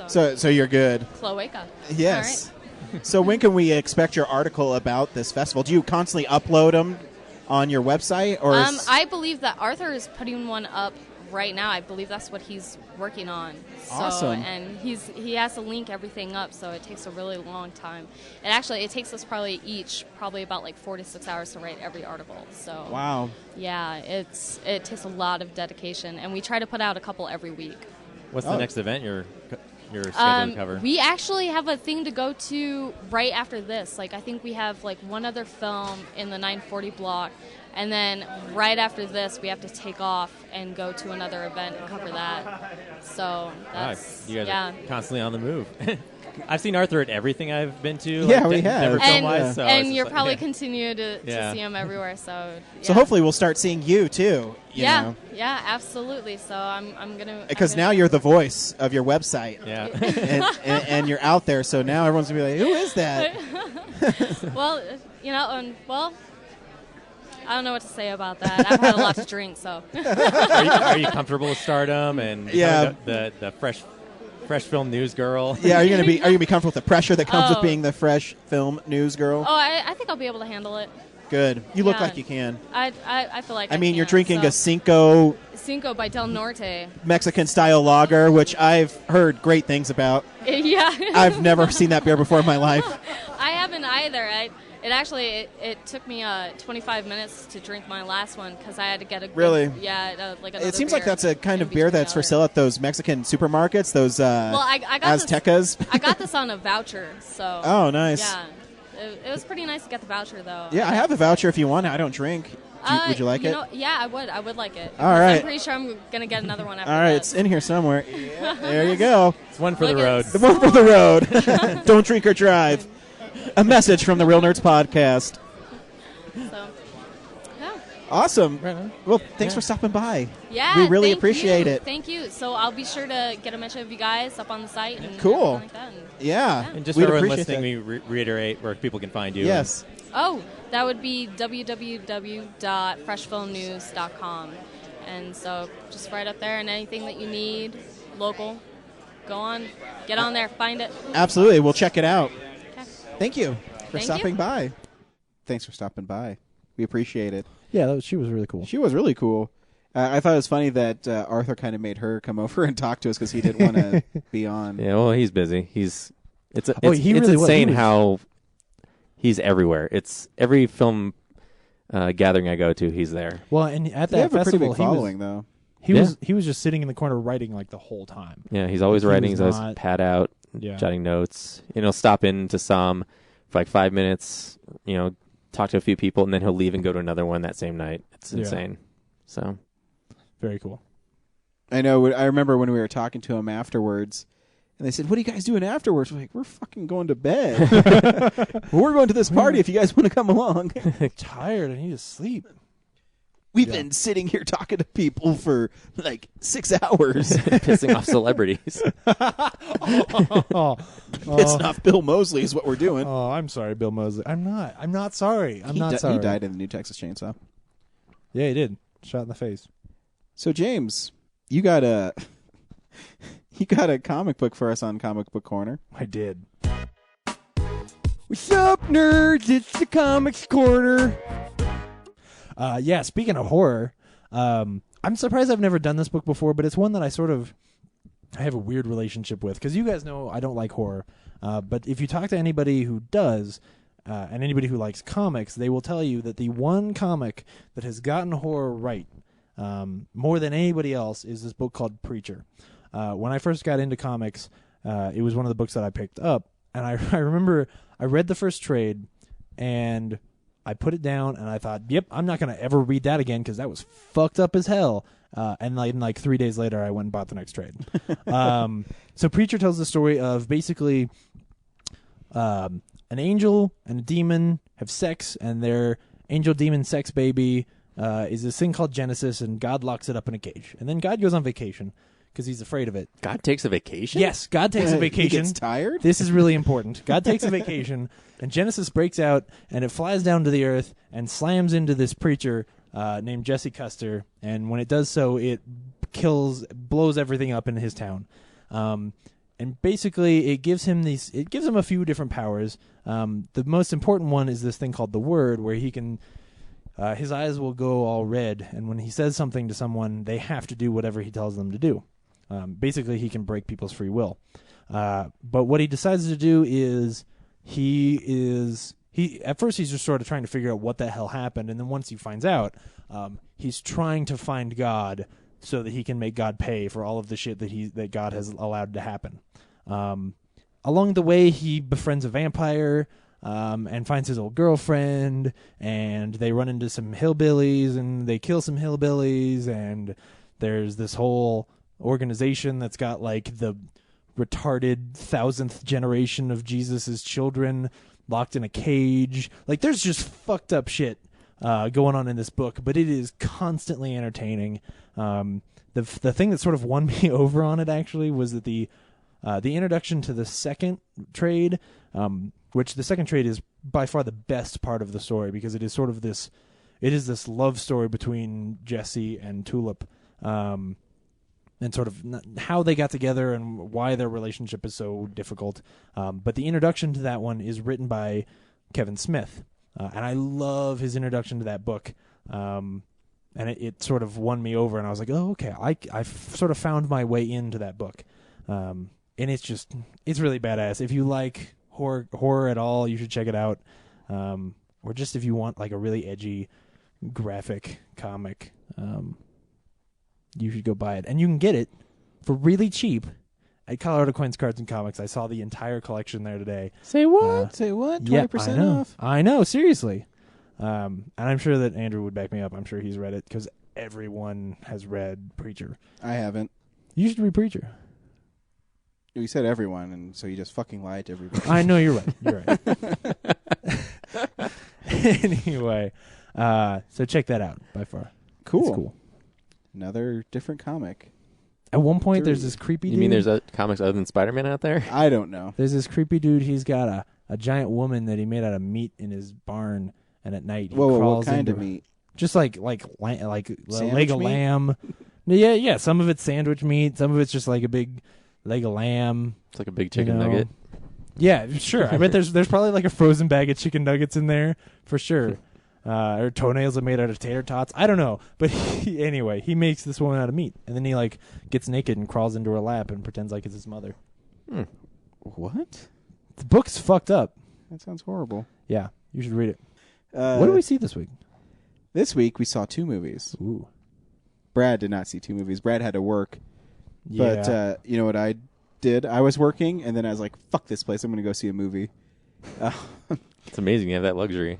So you're good. Cloaca. Yes. All right. So when can we expect your article about this festival? Do you constantly upload them on your website, or? I believe that Arthur is putting one up right now. I believe that's what he's working on. So, awesome. And he has to link everything up, so it takes a really long time. And it takes us probably about like 4 to 6 hours to write every article. So wow. Yeah, it takes a lot of dedication, and we try to put out a couple every week. What's the next event you're scheduled to cover? We actually have a thing to go to right after this. Like, I think we have like one other film in the 940 block, and then right after this we have to take off and go to another event and cover that. So that's you guys are constantly on the move. I've seen Arthur at everything I've been to. Yeah, we have. Never film-wise, so and it's you'll just probably continue to see him everywhere. So So hopefully we'll start seeing you too. You know. Yeah, absolutely. So I'm gonna because now you're the voice of your website. Yeah. and you're out there, so now everyone's gonna be like, "Who is that?" Well, I don't know what to say about that. I've had a lot to drink, so. Are you comfortable with stardom and the fresh film news girl? Yeah, are you gonna be comfortable with the pressure that comes with being the fresh film news girl? Oh, I think I'll be able to handle it. Good. You look like you can. I feel like I mean, can, you're drinking a Cinco by Del Norte. Mexican style lager, which I've heard great things about. Yeah. I've never seen that beer before in my life. I haven't either. It took me 25 minutes to drink my last one because I had to get a good, really. Yeah, like another it seems beer like that's a kind of beer that's for sale at those Mexican supermarkets. Those I got Aztecas. I got this on a voucher, so. Oh, nice. Yeah, it was pretty nice to get the voucher though. Yeah, I have a voucher if you want it. I don't drink. Would you like it? Yeah, I would. I would like it. All right. I'm pretty sure I'm gonna get another one after. All right, this. it's in here somewhere. Yeah, there you go. It's one for the road. The one for the road. Don't drink or drive. A message from the Real Nerds Podcast. So, yeah. Awesome. Well, thanks for stopping by. Yeah, we really appreciate it. Thank you. So I'll be sure to get a mention of you guys up on the site. And cool. Like that yeah. And just for everyone listening, we reiterate where people can find you. Yes. Oh, that would be www.freshfilmnews.com. And so just right up there, and anything that you need, local, go on, get on there, find it. Absolutely. We'll check it out. Okay. Thank you for stopping by. Thanks for stopping by. We appreciate it. Yeah, she was really cool. She was really cool. I thought it was funny that Arthur kind of made her come over and talk to us because he didn't want to be on. Yeah, well, he's busy. It's really insane how he's everywhere. It's every film gathering I go to, he's there. Well, and at that they have festival, a pretty big following, though. He was just sitting in the corner writing like the whole time. Yeah, he's always writing. He's always pad out, jotting notes. And he'll stop into some for like 5 minutes, talk to a few people, and then he'll leave and go to another one that same night. It's insane. So very cool. I know. I remember when we were talking to him afterwards, and they said, "What are you guys doing afterwards?" We're like, "We're fucking going to bed. We're going to this party if you guys want to come along." Tired. I need to sleep. We've been sitting here talking to people for like 6 hours. Pissing off celebrities. Pissing off Bill Moseley is what we're doing. Oh, I'm sorry, Bill Moseley. I'm not sorry. I'm not sorry. He died in the new Texas Chainsaw. Yeah, he did. Shot in the face. So, James, you got a comic book for us on Comic Book Corner. I did. What's up, nerds? It's the Comics Corner. Speaking of horror, I'm surprised I've never done this book before, but it's one that I sort of I have a weird relationship with, because you guys know I don't like horror, but if you talk to anybody who does, and anybody who likes comics, they will tell you that the one comic that has gotten horror right more than anybody else is this book called Preacher. When I first got into comics, it was one of the books that I picked up, and I remember I read the first trade, and I put it down, and I thought, yep, I'm not going to ever read that again because that was fucked up as hell. And like 3 days later, I went and bought the next trade. So Preacher tells the story of basically an angel and a demon have sex, and their angel-demon sex baby is this thing called Genesis, and God locks it up in a cage. And then God goes on vacation because he's afraid of it. God takes a vacation? Yes, God takes a vacation. He gets tired? This is really important. God takes a vacation, and Genesis breaks out, and it flies down to the earth and slams into this preacher named Jesse Custer. And when it does so, it blows everything up in his town. And basically, it gives him a few different powers. The most important one is this thing called the Word, where he can. His eyes will go all red, and when he says something to someone, they have to do whatever he tells them to do. Basically, he can break people's free will. But what he decides to do is at first he's just sort of trying to figure out what the hell happened, and then once he finds out, he's trying to find God so that he can make God pay for all of the shit that God has allowed to happen. Along the way, he befriends a vampire. And finds his old girlfriend, and they run into some hillbillies, and they kill some hillbillies, and there's this whole organization that's got like the retarded 1000th generation of Jesus's children locked in a cage. Like, there's just fucked up shit going on in this book, but it is constantly entertaining. The thing that sort of won me over on it actually was that the introduction to the second trade, which the second trade is by far the best part of the story, because it is sort of this love story between Jesse and Tulip, and sort of how they got together and why their relationship is so difficult. But the introduction to that one is written by Kevin Smith, and I love his introduction to that book. And it sort of won me over, and I was like, oh, okay, I've sort of found my way into that book. And it's really badass. If you like horror at all, you should check it out. Or just if you want like a really edgy graphic comic, you should go buy it. And you can get it for really cheap at Colorado Coins, Cards, and Comics. I saw the entire collection there today. Say what? Say what? 20% I know. off? I know, seriously. And I'm sure that Andrew would back me up. I'm sure he's read it because everyone has read Preacher. I haven't. You should read Preacher. You said everyone, and so you just fucking lied to everybody. I know, you're right. You're right. Anyway, so check that out. By far, Cool. It's cool. Another different comic. At one point, there's this creepy dude. You mean there's comics other than Spider-Man out there? I don't know. There's this creepy dude. He's got a giant woman that he made out of meat in his barn, and at night he crawls what kind into of meat? Just like leg of meat? lamb. Yeah. Some of it's sandwich meat. Some of it's just like a big leg of lamb. It's like a big chicken nugget. Yeah, sure. I bet there's probably like a frozen bag of chicken nuggets in there for sure. Or toenails are made out of tater tots. I don't know. But anyway, he makes this woman out of meat. And then he like gets naked and crawls into her lap and pretends like it's his mother. What? The book's fucked up. That sounds horrible. Yeah, you should read it. What did we see this week? This week we saw 2 movies. Ooh. Brad did not see 2 movies. Brad had to work. Yeah. But you know what I did? I was working, and then I was like, fuck this place. I'm going to go see a movie. It's amazing you have that luxury.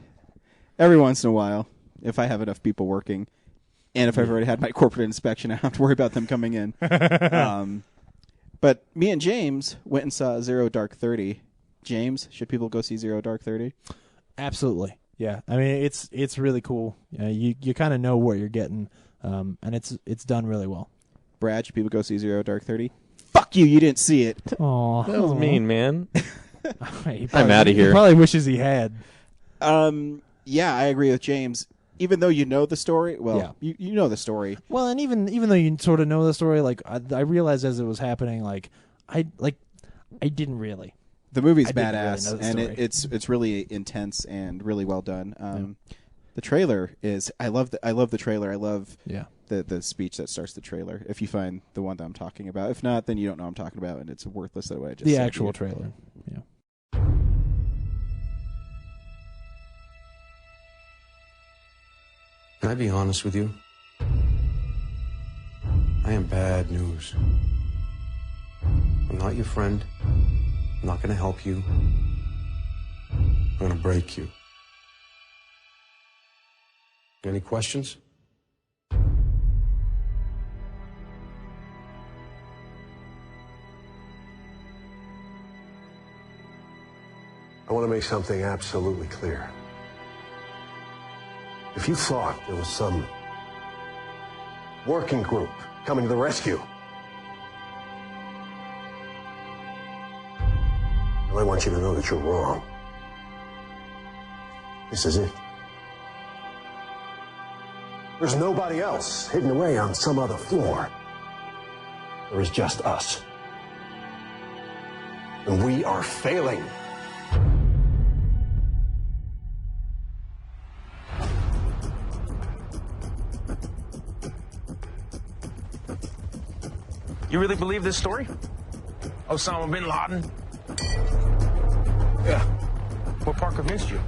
Every once in a while, if I have enough people working, and if I've already had my corporate inspection, I don't have to worry about them coming in. But me and James went and saw Zero Dark 30. James, should people go see Zero Dark 30? Absolutely. Yeah. I mean, it's really cool. You kind of know what you're getting, and it's done really well. Brad, should people go see Zero Dark 30? Fuck you, you didn't see it. Oh, That was mean, man. I'm outta here. He probably wishes he had. Yeah, I agree with James. Even though you know the story, you know the story. Well, and even though you sort of know the story, like I realized as it was happening, I didn't really. The movie's I didn't badass, really know the and story. it's really intense and really well done. The trailer is I love the trailer. I love the speech that starts the trailer. If you find the one that I'm talking about, if not, then you don't know what I'm talking about, and it's worthless that way. I just The said actual to you. trailer. Yeah. Can I be honest with you? I am bad news. I'm not your friend. I'm not going to help you. I'm going to break you. Any questions? I want to make something absolutely clear. If you thought there was some working group coming to the rescue, well, I want you to know that you're wrong. This is it. There's nobody else hidden away on some other floor. There is just us. And we are failing. You really believe this story? Osama bin Laden? Yeah. What part convinced you?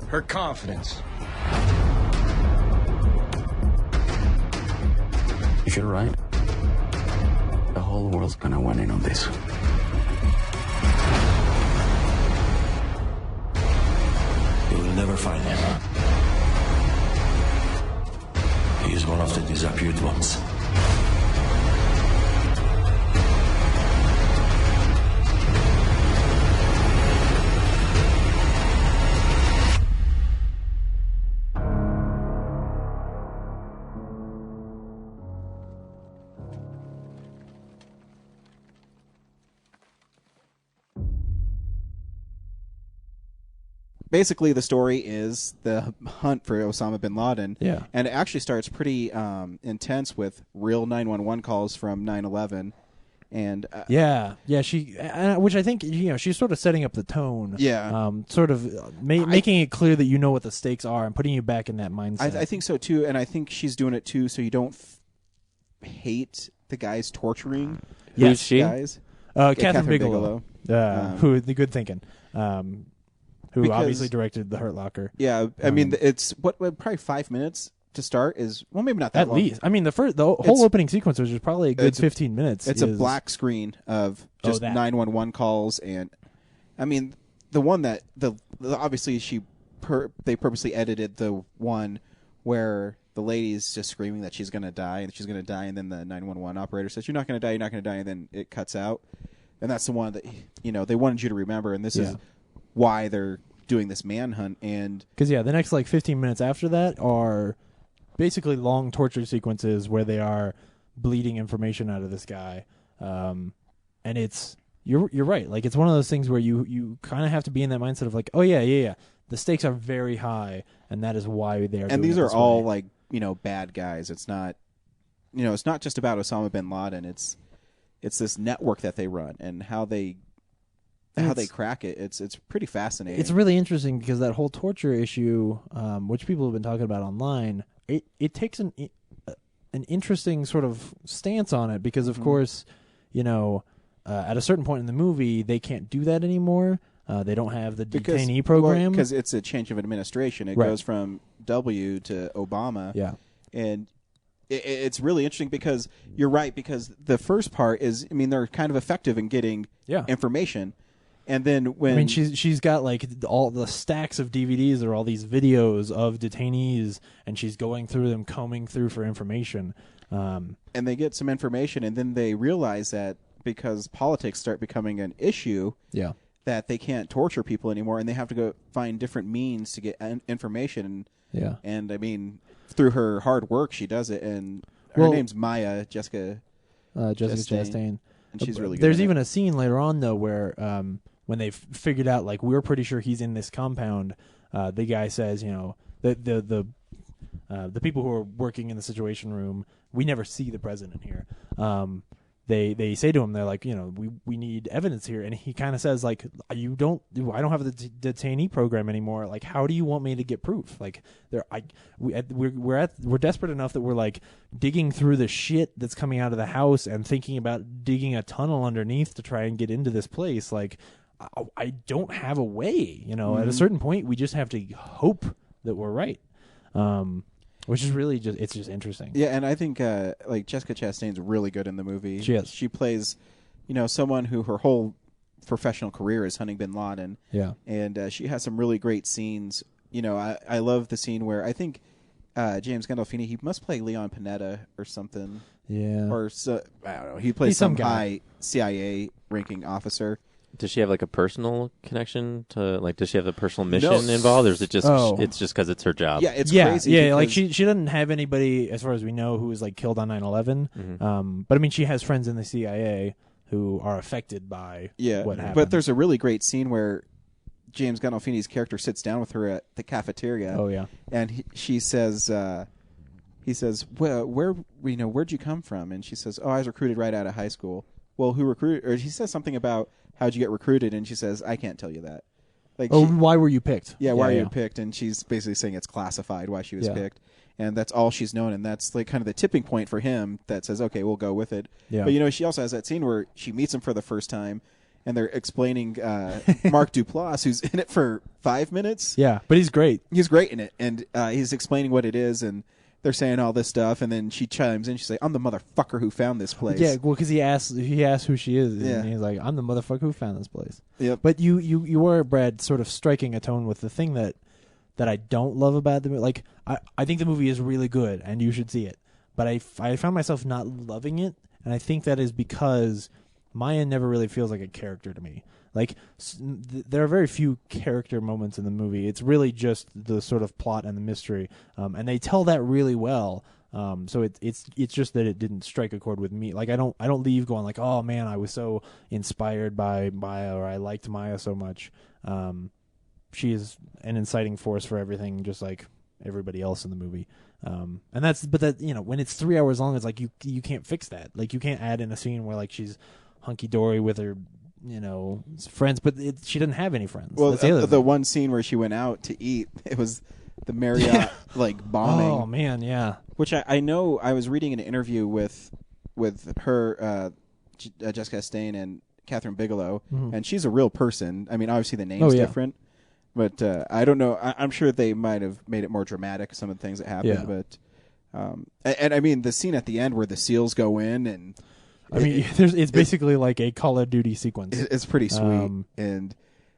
Her confidence. If you're right, the whole world's gonna weigh in on this. You will never find him. He is one of the disappeared ones. Basically, the story is the hunt for Osama bin Laden. Yeah. And it actually starts pretty intense with real 911 calls from 9/11. And Yeah, she, which I think she's sort of setting up the tone. Yeah. Sort of making it clear that you know what the stakes are and putting you back in that mindset. I think so too, and I think she's doing it too, so you don't hate the guys torturing. Who's she? Guys. Catherine Bigelow. Who the good thinking. Who Because- obviously directed The Hurt Locker. Yeah, I mean, it's probably 5 minutes to start is maybe not that At long. least. I mean, the whole It's- opening sequence, which is probably a good it's 15 minutes. It's a black screen of just that. 911 calls, and I mean the one that obviously they purposely edited the one where the lady's just screaming that she's gonna die, and then the 911 operator says, "You're not gonna die, you're not gonna die," and then it cuts out, and that's the one that they wanted you to remember, and this is why they're doing this manhunt. And because the next 15 minutes after that are basically long torture sequences where they are bleeding information out of this guy, and it's you're right. Like, it's one of those things where you kind of have to be in that mindset of like, oh yeah, the stakes are very high, and that is why they are. And doing these it are this all way. bad guys. It's not, it's not just about Osama bin Laden. It's this network that they run and how they crack it. It's pretty fascinating. It's really interesting because that whole torture issue, which people have been talking about online, it takes an interesting sort of stance on it because, of course, at a certain point in the movie, they can't do that anymore. They don't have the detainee program. Because it's a change of administration. It goes from W to Obama. Yeah. And it's really interesting because you're right, because the first part is, they're kind of effective in getting information. And then when she's got all the stacks of DVDs or all these videos of detainees, and she's going through them, combing through for information. And they get some information, and then they realize that because politics start becoming an issue, that they can't torture people anymore, and they have to go find different means to get information. And through her hard work, she does it. And her name's Jessica Chastain, and she's really good. There's at even it. a scene later on though where when they've figured out we're pretty sure he's in this compound, the guy says, the people who are working in the Situation Room, we never see the president here. they say to him, they're like, we need evidence here, and he kind of says like, I don't have the detainee program anymore. Like, how do you want me to get proof? Like, we're desperate enough that we're like digging through the shit that's coming out of the house and thinking about digging a tunnel underneath to try and get into this place. Like, I don't have a way. At a certain point, we just have to hope that we're right. Which is really it's just interesting. Yeah, and I think like Jessica Chastain's really good in the movie. She is. She plays, someone who her whole professional career is hunting bin Laden. Yeah. And she has some really great scenes. I love the scene where I think James Gandolfini, he must play Leon Panetta or something. Yeah. Or I don't know. He plays some high CIA ranking officer. Does she have like a personal connection to does she have a personal mission involved, or is it just it's just because it's her job? Yeah, it's crazy. Yeah, like she doesn't have anybody, as far as we know, who was like killed on 9/11. Mm-hmm. But I mean, she has friends in the CIA who are affected by what happened. But there's a really great scene where James Gandolfini's character sits down with her at the cafeteria. Oh yeah, and she says, he says, well, where'd you come from? And she says, oh, I was recruited right out of high school. Well, who recruited? Or he says something about how'd you get recruited, and she says, I can't tell you that. Like, why were you picked? Yeah, why are you picked? And she's basically saying it's classified why she was picked, and that's all she's known, and that's like kind of the tipping point for him that says, okay, we'll go with it. Yeah. But she also has that scene where she meets him for the first time, and they're explaining Mark Duplass, who's in it for 5 minutes. Yeah, but he's great. He's great in it, and he's explaining what it is, and they're saying all this stuff, and then she chimes in. She's like, I'm the motherfucker who found this place. Yeah, well, because he asks who she is, and Yeah. he's like, I'm the motherfucker who found this place. Yep. But you were, Brad, sort of striking a tone with the thing that I don't love about the movie. Like, I think the movie is really good, and you should see it. But I found myself not loving it, and I think that is because Maya never really feels like a character to me. Like, there are very few character moments in the movie. It's really just the sort of plot and the mystery, and they tell that really well. So it's just that it didn't strike a chord with me. Like, I don't leave going like, oh man, I was so inspired by Maya, or I liked Maya so much. She is an inciting force for everything, just like everybody else in the movie. And when it's 3 hours long, it's like you can't fix that. Like, you can't add in a scene where like she's hunky dory with her friends, but she doesn't have any friends. Well, That's the one scene where she went out to eat, it was the Marriott bombing. Oh man, yeah. Which I know. I was reading an interview with her, Jessica Chastain and Catherine Bigelow, and she's a real person. I mean, obviously the name's different, but I don't know. I'm sure they might have made it more dramatic, some of the things that happened. Yeah. But and I mean the scene at the end where the SEALs go in and. It's basically like a Call of Duty sequence. It's pretty sweet, and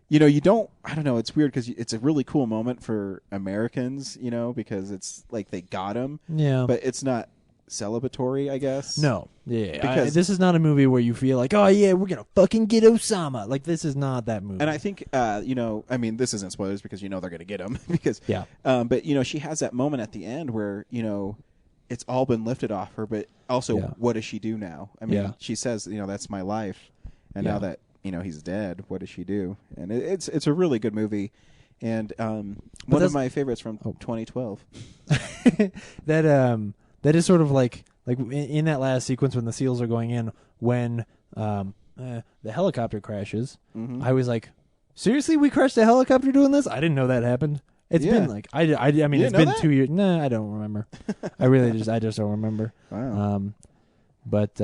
you don't. I don't know. It's weird because it's a really cool moment for Americans, because it's like they got him. Yeah, but it's not celebratory, I guess. No, yeah, because this is not a movie where you feel like, oh yeah, we're gonna fucking get Osama. Like, this is not that movie. And I think, I mean, this isn't spoilers because they're gonna get him because yeah. But she has that moment at the end where it's all been lifted off her, but also what does she do now? I mean, she says, that's my life, and now that he's dead, what does she do? And it's a really good movie, and one of my favorites from 2012. That is sort of like in that last sequence when the SEALs are going in, when the helicopter crashes. Mm-hmm. I was like, seriously, we crashed a helicopter doing this? I didn't know that happened. It's been like I mean, it's been 2 years. Nah, I don't remember. I just don't remember. Wow. But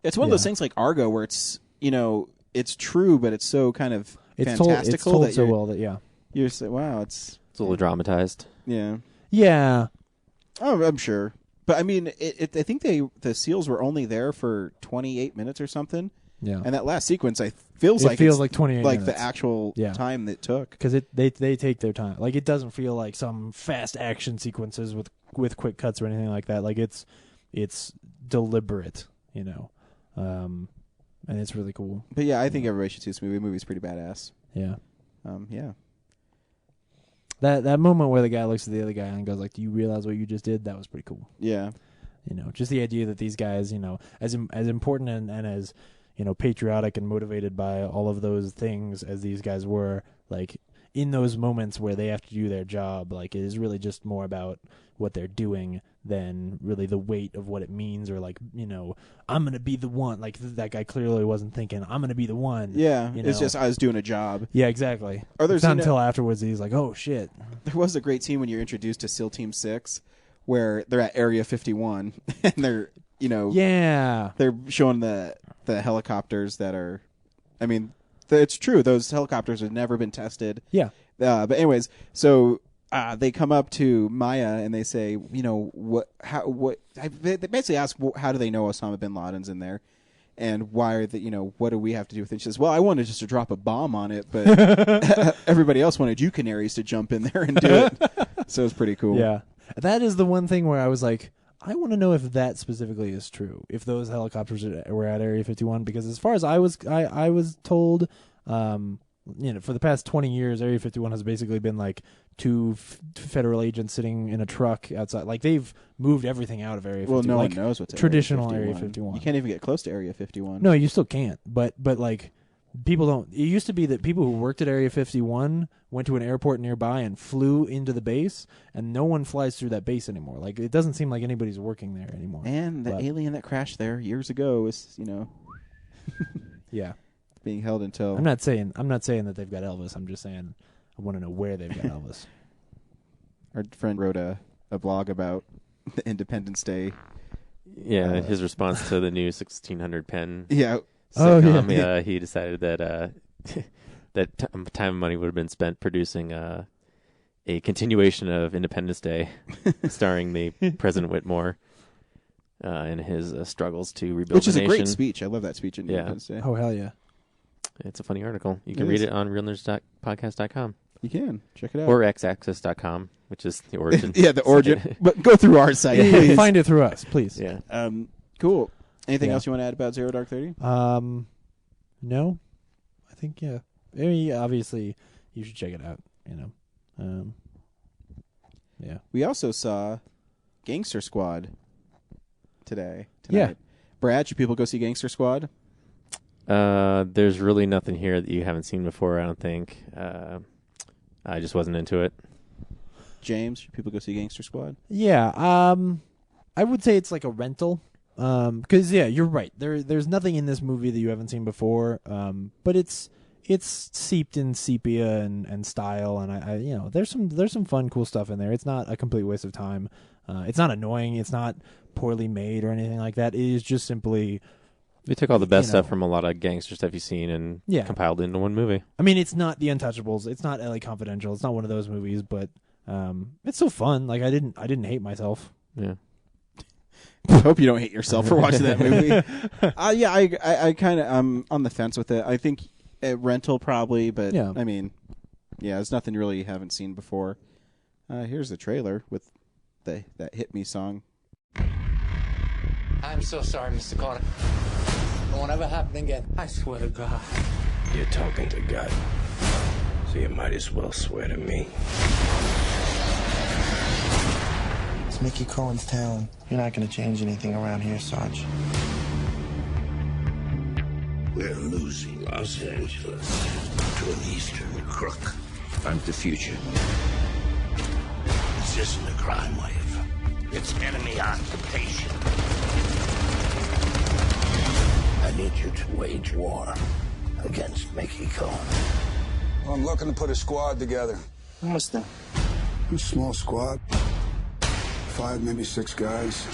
it's one of those things like Argo where it's it's true, but it's so kind of fantastical. It's told that so well that you're just like, wow, it's a little dramatized. Yeah. Yeah. Oh, I'm sure. But I mean, I think the SEALs were only there for 28 minutes or something. Yeah. And that last sequence, feels like 28 like minutes. the actual time that it took. Because they take their time. Like, it doesn't feel like some fast action sequences with quick cuts or anything like that. Like, it's deliberate, and it's really cool. But yeah, I think everybody should see this movie. The movie's pretty badass. Yeah. Yeah. That moment where the guy looks at the other guy and goes like, "Do you realize what you just did?" That was pretty cool. Yeah. Just the idea that these guys, as important and as patriotic and motivated by all of those things as these guys were, like, in those moments where they have to do their job, like, it is really just more about what they're doing than really the weight of what it means, or like, I'm gonna be the one. Like that guy clearly wasn't thinking I'm gonna be the one. Yeah, it's just I was doing a job. Yeah, exactly. Or It's not until afterwards he's like, oh shit. There was a great scene when you're introduced to SEAL Team 6 where they're at Area 51 and they're they're showing the helicopters that are, I mean, it's true, those helicopters have never been tested. Yeah. But anyways, so they come up to Maya and they say, they basically ask, how do they know Osama bin Laden's in there? And why are what do we have to do with it? She says, well, I wanted just to drop a bomb on it, but everybody else wanted you canaries to jump in there and do it. So it's pretty cool. Yeah. That is the one thing where I was like, I want to know if that specifically is true. If those helicopters were at Area 51, because as far as I was told, for the past 20 years, Area 51 has basically been like two federal agents sitting in a truck outside. Like they've moved everything out of Area 51. Well, no one knows what's traditional Area 51. Area 51. You can't even get close to Area 51. No, you still can't. But like people don't. It used to be that people who worked at Area 51 went to an airport nearby and flew into the base, and no one flies through that base anymore. Like it doesn't seem like anybody's working there anymore. And the alien that crashed there years ago is, yeah, being held until. I'm not saying that they've got Elvis. I'm just saying I want to know where they've got Elvis. Our friend wrote a blog about the Independence Day. Yeah, his response to the new 1600 pen. Yeah. Sitcom, he decided that that time and money would have been spent producing a continuation of Independence Day, starring the President Whitmore and his struggles to rebuild Which the is nation. a great speech. I love that speech in Independence Day. Oh, hell yeah. It's a funny article. You can read it on realnerds.podcast.com. You can. Check it out. Or xaccess.com, which is the origin. Yeah, the origin. But go through our site. Yeah, find it through us, please. Yeah. Cool. Anything else you want to add about Zero Dark 30? No. I think, yeah. I mean, obviously, you should check it out, yeah. We also saw Gangster Squad tonight. Yeah. Brad, should people go see Gangster Squad? There's really nothing here that you haven't seen before, I don't think. I just wasn't into it. James, should people go see Gangster Squad? Yeah. I would say it's like a rental. Because you're right. There's nothing in this movie that you haven't seen before. But it's seeped in sepia and style, and I there's some fun, cool stuff in there. It's not a complete waste of time. It's not annoying. It's not poorly made or anything like that. It is just simply. They took all the best stuff from a lot of gangster stuff you've seen and compiled it into one movie. I mean, it's not The Untouchables. It's not LA Confidential. It's not one of those movies, but it's so fun. Like I didn't hate myself. Yeah. I hope you don't hate yourself for watching that movie. I kind of I'm on the fence with it. I think rental probably, but I mean, it's nothing really you haven't seen before. Here's the trailer with that Hit Me song. I'm so sorry, Mr. Carter. It won't ever happen again. I swear to God. You're talking to God, so you might as well swear to me. It's Mickey Cohen's town. You're not going to change anything around here, Sarge. We're losing Los Angeles to an Eastern crook. I'm the future. This isn't a crime wave. It's enemy occupation. I need you to wage war against Mickey Cohen. Well, I'm looking to put a squad together. What's that? A small squad. 5, maybe 6 guys.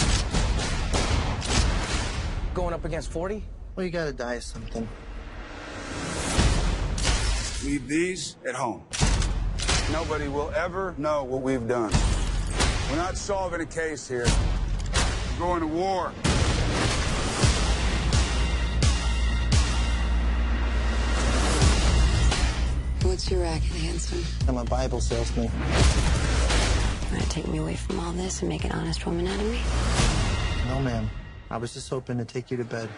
Going up against 40? Well, you gotta die of something. Leave these at home. Nobody will ever know what we've done. We're not solving a case here. We're going to war. What's your racket, handsome? I'm a Bible salesman. You want to take me away from all this and make an honest woman out of me? No, ma'am. I was just hoping to take you to bed.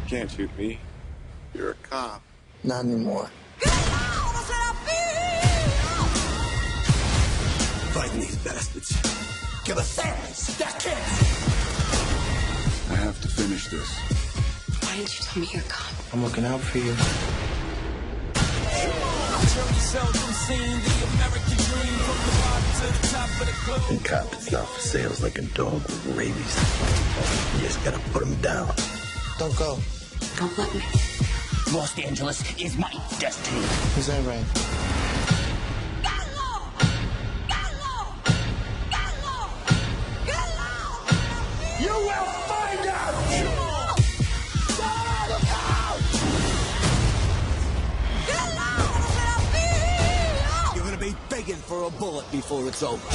Can't shoot me. You're a cop. Not anymore. Fighting these bastards. Give us sense. That's it. I have to finish this. Why didn't you tell me you're a cop? I'm looking out for you. And cop is not for sale like a dog with rabies. You just gotta put him down. Don't go. Don't let me. Los Angeles is my destiny. Is that right? You will find out! You're gonna be begging for a bullet before it's over.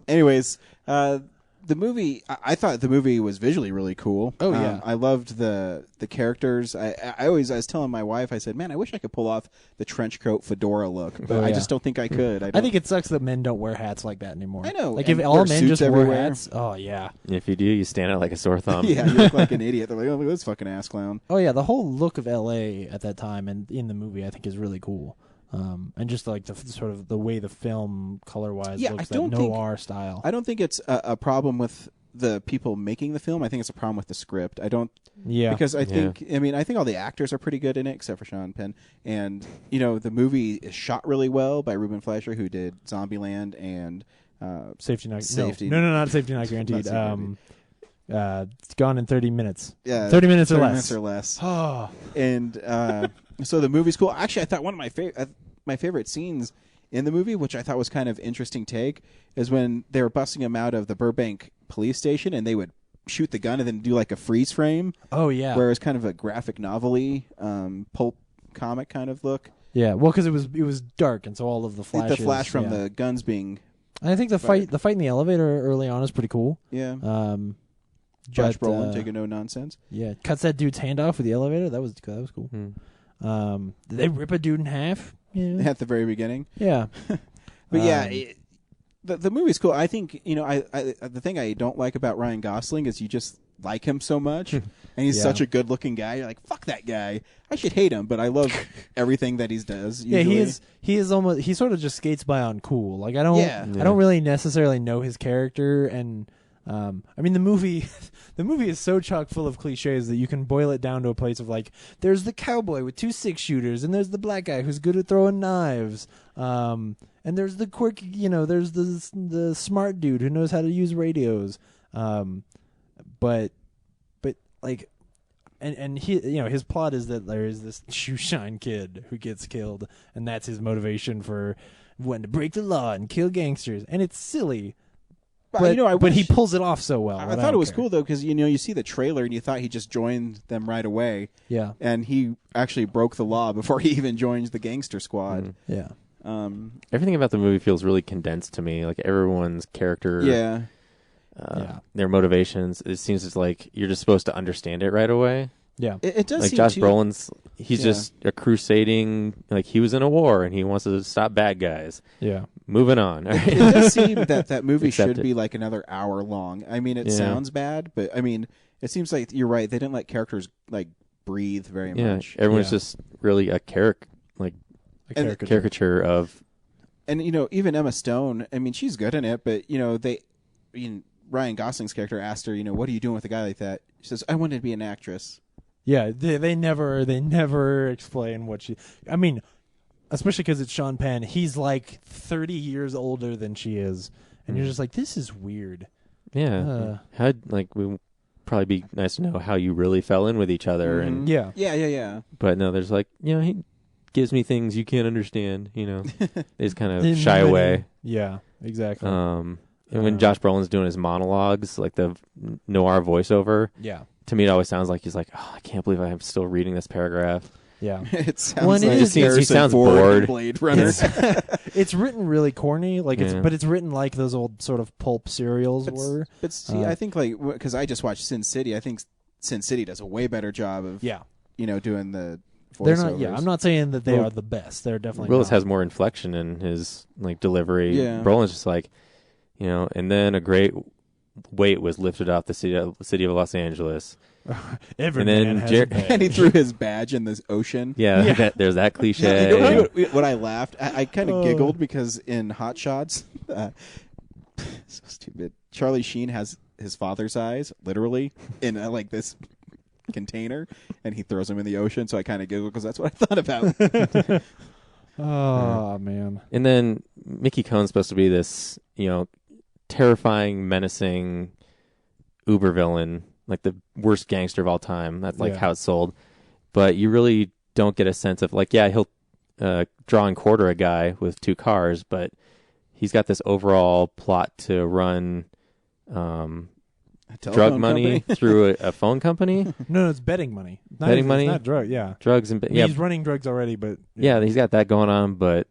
Anyways, the movie, I thought the movie was visually really cool. Oh, yeah. I loved the characters. I was telling my wife, I said, man, I wish I could pull off the trench coat fedora look, but I just don't think I could. I think it sucks that men don't wear hats like that anymore. I know. Like and if all wear men suits just everywhere. wore hats, oh yeah. If you do, you stand out like a sore thumb. Yeah, you look like an idiot. They're like, oh, look at this fucking ass clown. Oh yeah, the whole look of L.A. at that time and in the movie, I think, is really cool. And just like the sort of the way the film color-wise looks, that noir style. I don't think it's a problem with the people making the film. I think it's a problem with the script. I don't. Yeah. Because I think, I mean, I think all the actors are pretty good in it, except for Sean Penn. And the movie is shot really well by Ruben Fleischer, who did Zombieland and Safety Not Safety. No, not Safety Not Guaranteed. It's Gone in 30 minutes. Yeah, 30 minutes or 30 less. minutes or less. Oh. And so the movie's cool. Actually, I thought one of my favorite scenes in the movie, which I thought was kind of interesting take, is when they were busting him out of the Burbank police station, and they would shoot the gun and then do like a freeze frame. Oh yeah, where it was kind of a graphic novelty, pulp comic kind of look. Yeah, well, because it was dark, and so all of the flashes. The flash from the guns being. I think the fight in the elevator early on is pretty cool. Yeah. Josh Brolin taking no nonsense. Yeah, cuts that dude's hand off with the elevator. That was cool. Did they rip a dude in half? Yeah. At the very beginning. Yeah. But yeah, the movie's cool. I think I the thing I don't like about Ryan Gosling is you just like him so much, and he's such a good-looking guy. You're like, fuck that guy. I should hate him, but I love everything that he does. Usually. Yeah, he is almost. He sort of just skates by on cool. Like I don't really necessarily know his character, and I mean the movie. The movie is so chock full of cliches that you can boil it down to a place of like, there's the cowboy with 2 6-shooters, and there's the black guy who's good at throwing knives, and there's the quirky, there's the smart dude who knows how to use radios, but like, and he, his plot is that there is this shoe shine kid who gets killed, and that's his motivation for wanting to break the law and kill gangsters, and it's silly. But he pulls it off so well. I thought it was cool though, because you see the trailer and you thought he just joined them right away. Yeah, and he actually broke the law before he even joins the gangster squad. Yeah. Everything about the movie feels really condensed to me. Like everyone's character, their motivations. It seems it's like you're just supposed to understand it right away. Yeah, it does. Like seem Josh too... Brolin's, he's just a crusading. Like he was in a war and he wants to stop bad guys. Yeah. Moving on. It does seem that movie should be like another hour long. I mean, it sounds bad, but I mean, it seems like you're right. They didn't let characters like breathe very much. Everyone's just really a caricature of. And even Emma Stone. I mean, she's good in it, but Ryan Gosling's character asked her, what are you doing with a guy like that? She says, I wanted to be an actress. Yeah, they never explain what she. I mean, especially because it's Sean Penn. He's like 30 years older than she is, and you're just like, this is weird. Yeah, we probably be nice to know how you really fell in with each other, and yeah. But no, there's like he gives me things you can't understand. They just kind of shy away. Yeah, exactly. And when Josh Brolin's doing his monologues, like the noir voiceover, to me it always sounds like he's like, oh, I can't believe I'm still reading this paragraph. Yeah, it sounds like he sounds bored. Blade Runner. It's written really corny, but it's written like those old sort of pulp serials were. But see, I think because I just watched Sin City, I think Sin City does a way better job of doing the. They're not. Yeah, I'm not saying that they are the best. They're definitely. Willis not. has more inflection in his delivery. Yeah. Brolin's just like, and then a great weight was lifted off the city of Los Angeles. Every and then man has a badge. And he threw his badge in the ocean. Yeah. There's that cliche. What I laughed, I kind of giggled because in Hot Shots, so stupid. Charlie Sheen has his father's eyes, literally, in like this container, and he throws them in the ocean. So I kind of giggle because that's what I thought about. Oh man! And then Mickey Cohn's supposed to be this, terrifying, menacing uber villain, like the worst gangster of all time. That's like how it's sold. But you really don't get a sense of he'll draw and quarter a guy with 2 cars, but he's got this overall plot to run drug money through a phone company. No, it's betting money. Betting money? It's not drug. Yeah, drugs and he's running drugs already, but yeah, he's got that going on. But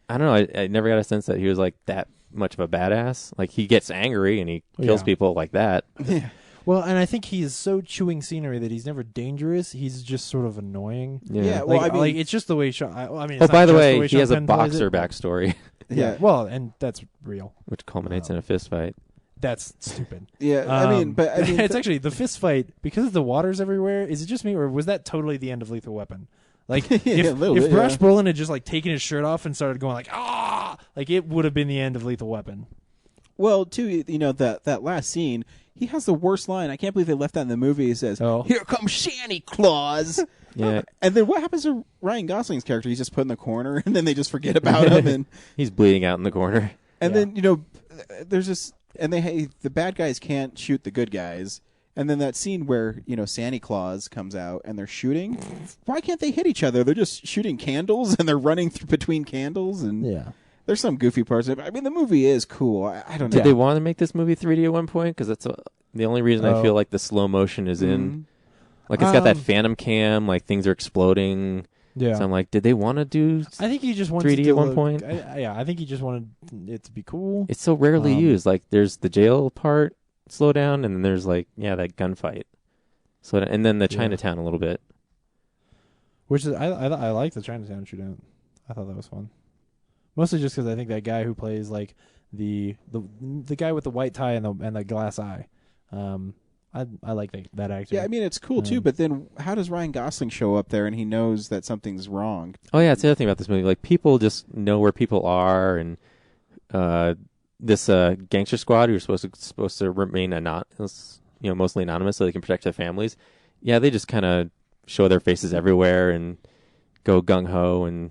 I don't know. I never got a sense that he was like that much of a badass. Like he gets angry and he kills people like that. Yeah. Well, and I think he is so chewing scenery that he's never dangerous. He's just sort of annoying. Yeah. Well, I mean, it's just the way. Oh, by the way, he has a boxer backstory. Yeah. Well, and that's real, which culminates in a fist fight. That's stupid. Yeah, I mean, it's actually the fist fight because the water's everywhere. Is it just me, or was that totally the end of Lethal Weapon? Like, if Josh Brolin had just like taken his shirt off and started going like like it would have been the end of Lethal Weapon. Well, too, that last scene, he has the worst line. I can't believe they left that in the movie. He says, "Here comes Santa Claus." Yeah. And then what happens to Ryan Gosling's character? He's just put in the corner, and then they just forget about him, and he's bleeding out in the corner. And then there's this. And the bad guys can't shoot the good guys. And then that scene where, Santa Claus comes out and they're shooting. Why can't they hit each other? They're just shooting candles and they're running between candles. And there's some goofy parts. I mean, the movie is cool. I don't know. Did they want to make this movie 3D at one point? Because that's the only reason I feel like the slow motion is in. Like, it's got that phantom cam, like things are exploding. Yeah. So I'm like, did they want to do I think he just wanted 3D to at one point? I think he just wanted it to be cool. It's so rarely used. Like, there's the jail part, slow down, and then there's, that gunfight. And then the Chinatown a little bit. Which is, I like the Chinatown shootout. I thought that was fun. Mostly just because I think that guy who plays, the guy with the white tie and the glass eye, I like that actor. Yeah, I mean, it's cool, too, but then how does Ryan Gosling show up there and he knows that something's wrong? Oh, yeah, it's the other thing about this movie. Like, people just know where people are, and this gangster squad who are supposed to remain anonymous, mostly anonymous so they can protect their families. Yeah, they just kind of show their faces everywhere and go gung-ho and,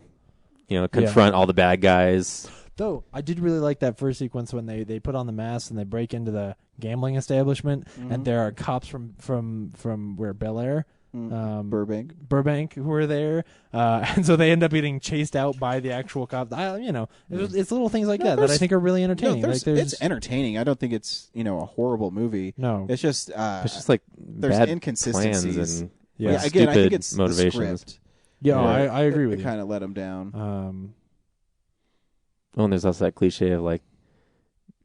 confront all the bad guys. Though, I did really like that first sequence when they put on the mask and they break into the gambling establishment, and there are cops from where, Bel Air? Burbank, who are there. And so they end up getting chased out by the actual cops. It's little things like that I think are really entertaining. It's entertaining. I don't think it's, a horrible movie. No. It's just like there's bad inconsistencies. plans and again, I think it's motivations. The script. Yeah, I agree with you. Kind of let them down. And there's also that cliche of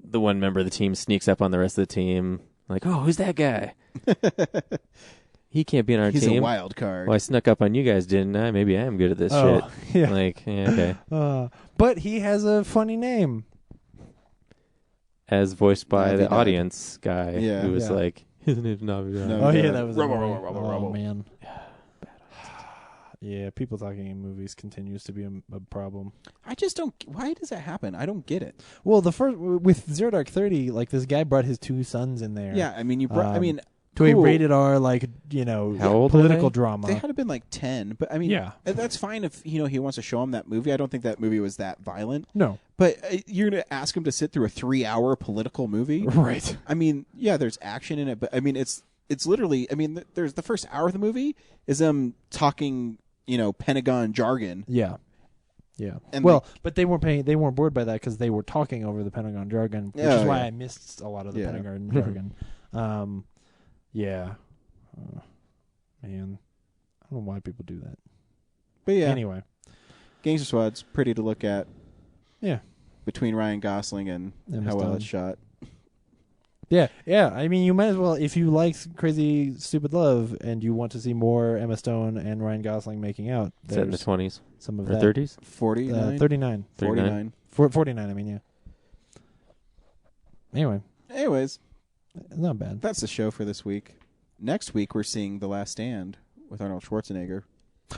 the one member of the team sneaks up on the rest of the team, like, "Oh, who's that guy? He can't be on our He's team. He's a wild card." Well, I snuck up on you guys, didn't I? Maybe I am good at this shit. Yeah. Okay. But he has a funny name, as voiced by the audience guy, who was like, "His name's Navi." That was oh man. Yeah, people talking in movies continues to be a problem. I just don't. Why does that happen? I don't get it. Well, the first with Zero Dark 30, this guy brought his 2 sons in there. Yeah, I mean, to a rated R, How old political were they? drama. They had to have been 10, but I mean, that's fine if he wants to show him that movie. I don't think that movie was that violent. No, but you're gonna ask him to sit through a 3-hour political movie, right? I mean, yeah, there's action in it, but I mean, it's literally. I mean, there's the first hour of the movie is them talking. Pentagon jargon. Yeah. And but they weren't paying. They weren't bored by that because they were talking over the Pentagon jargon, which is why I missed a lot of the Pentagon jargon. Man, I don't know why people do that. But yeah, anyway, Gangster Squad's pretty to look at. Yeah, between Ryan Gosling and how well it's shot. Yeah. I mean, you might as well, if you like Crazy Stupid Love and you want to see more Emma Stone and Ryan Gosling making out. Set in the 20s? Some of or that. 30s? 49? 39. 49. 49, I mean, yeah. Anyways. Not bad. That's the show for this week. Next week, we're seeing The Last Stand with Arnold Schwarzenegger.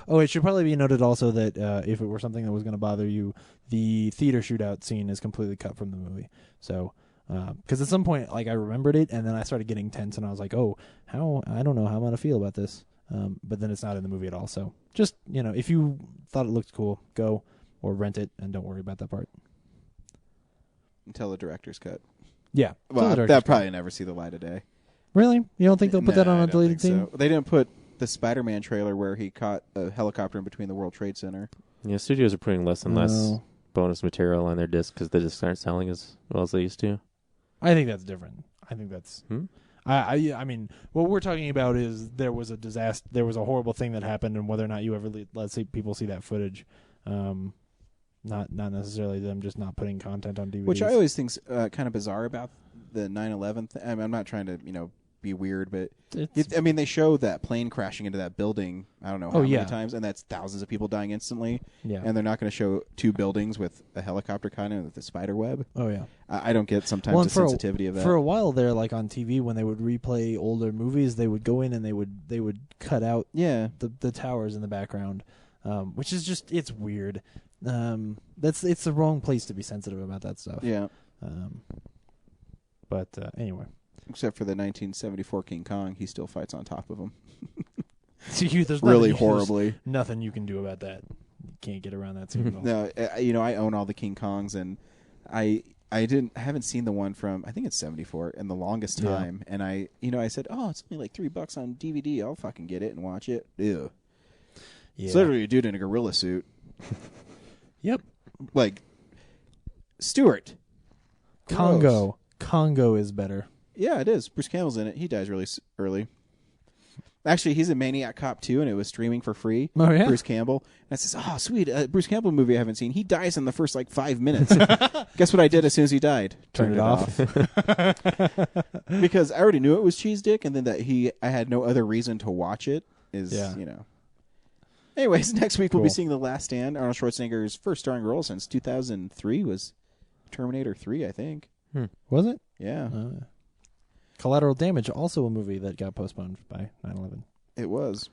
Oh, it should probably be noted also that if it were something that was going to bother you, the theater shootout scene is completely cut from the movie. So... Because at some point, like I remembered it, and then I started getting tense, and I was like, "Oh, I don't know how I'm gonna feel about this." But then it's not in the movie at all. So just if you thought it looked cool, go or rent it, and don't worry about that part until the director's cut. Yeah, well, that'll probably never see the light of day. Really? You don't think they'll put that on a deleted scene? So. They didn't put the Spider-Man trailer where he caught a helicopter in between the World Trade Center. Yeah, studios are putting less and less bonus material on their discs because the discs aren't selling as well as they used to. I think that's different. I think that's. I mean, what we're talking about is there was a disaster, there was a horrible thing that happened, and whether or not you ever let people see that footage. Not necessarily them just not putting content on DVDs. Which I always think's kind of bizarre about the 9/11. I mean, I'm not trying to be weird, but they show that plane crashing into that building. I don't know how many times, and that's thousands of people dying instantly. Yeah, and they're not going to show two buildings with a helicopter kind of with a spider web. Oh yeah, I don't get sometimes the sensitivity of that. For a while there, like on TV, when they would replay older movies, they would go in and they would cut out the towers in the background, which is just it's weird. It's the wrong place to be sensitive about that stuff. Yeah. But anyway. Except for the 1974 King Kong, he still fights on top of him. There's really horribly. There's nothing you can do about that. You can't get around that scene at all. No, I own all the King Kongs, and I haven't seen the one from I think it's 74 in the longest time. And I said, oh, it's only like $3 on DVD. I'll fucking get it and watch it. Ew. Yeah. It's literally a dude in a gorilla suit. Yep. Like Stewart. Congo. Congo is better. Yeah, it is. Bruce Campbell's in it. He dies really early. Actually, he's in Maniac Cop 2, and it was streaming for free. Oh, yeah? Bruce Campbell. And I says, oh, sweet. Bruce Campbell movie I haven't seen. He dies in the first, 5 minutes. Guess what I did as soon as he died? Turned it off. Because I already knew it was Cheese Dick, and then I had no other reason to watch it. Anyways, next week we'll be seeing The Last Stand. Arnold Schwarzenegger's first starring role since 2003 was Terminator 3, I think. Was it? Yeah. Collateral Damage, also a movie that got postponed by 9/11. It was.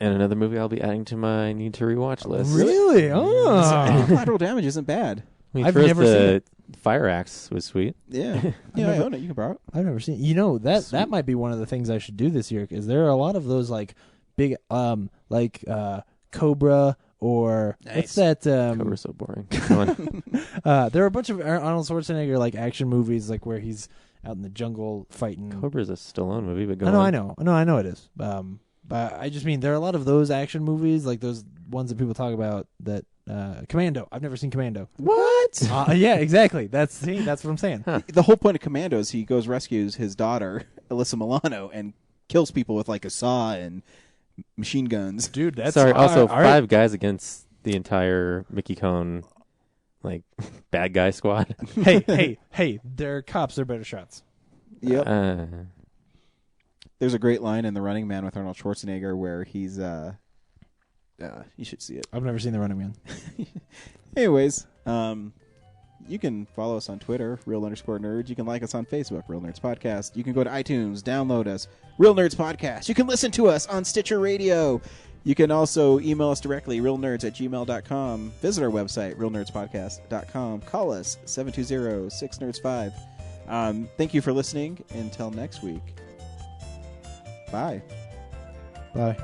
And another movie I'll be adding to my need to rewatch list. Really? Oh. Collateral Damage isn't bad. I've never seen it. Fire Axe was sweet. Yeah. I own it. You can borrow it. I've never seen it. That might be one of the things I should do this year, because there are a lot of those big Cobra or what's that? Cobra's so boring. There are a bunch of Arnold Schwarzenegger action movies where he's out in the jungle fighting. Cobra's a Stallone movie, but I know it is. But I just mean there are a lot of those action movies, those ones that people talk about. That Commando. I've never seen Commando. What? Yeah, exactly. That's what I'm saying. Huh. The whole point of Commando is he goes rescues his daughter Alyssa Milano and kills people with a saw and machine guns. Dude, that's also five guys against the entire Mickey Cohn bad guy squad. hey, they're cops, they're better shots. Yep. There's a great line in The Running Man with Arnold Schwarzenegger where he's you should see it. I've never seen The Running Man. Anyways, you can follow us on Twitter, Real_Nerds. You can like us on Facebook, Real Nerds Podcast. You can go to iTunes, download us, Real Nerds Podcast. You can listen to us on Stitcher Radio. You can also email us directly, realnerds@gmail.com. Visit our website, realnerdspodcast.com. Call us, 720-6nerds5. Thank you for listening. Until next week. Bye. Bye.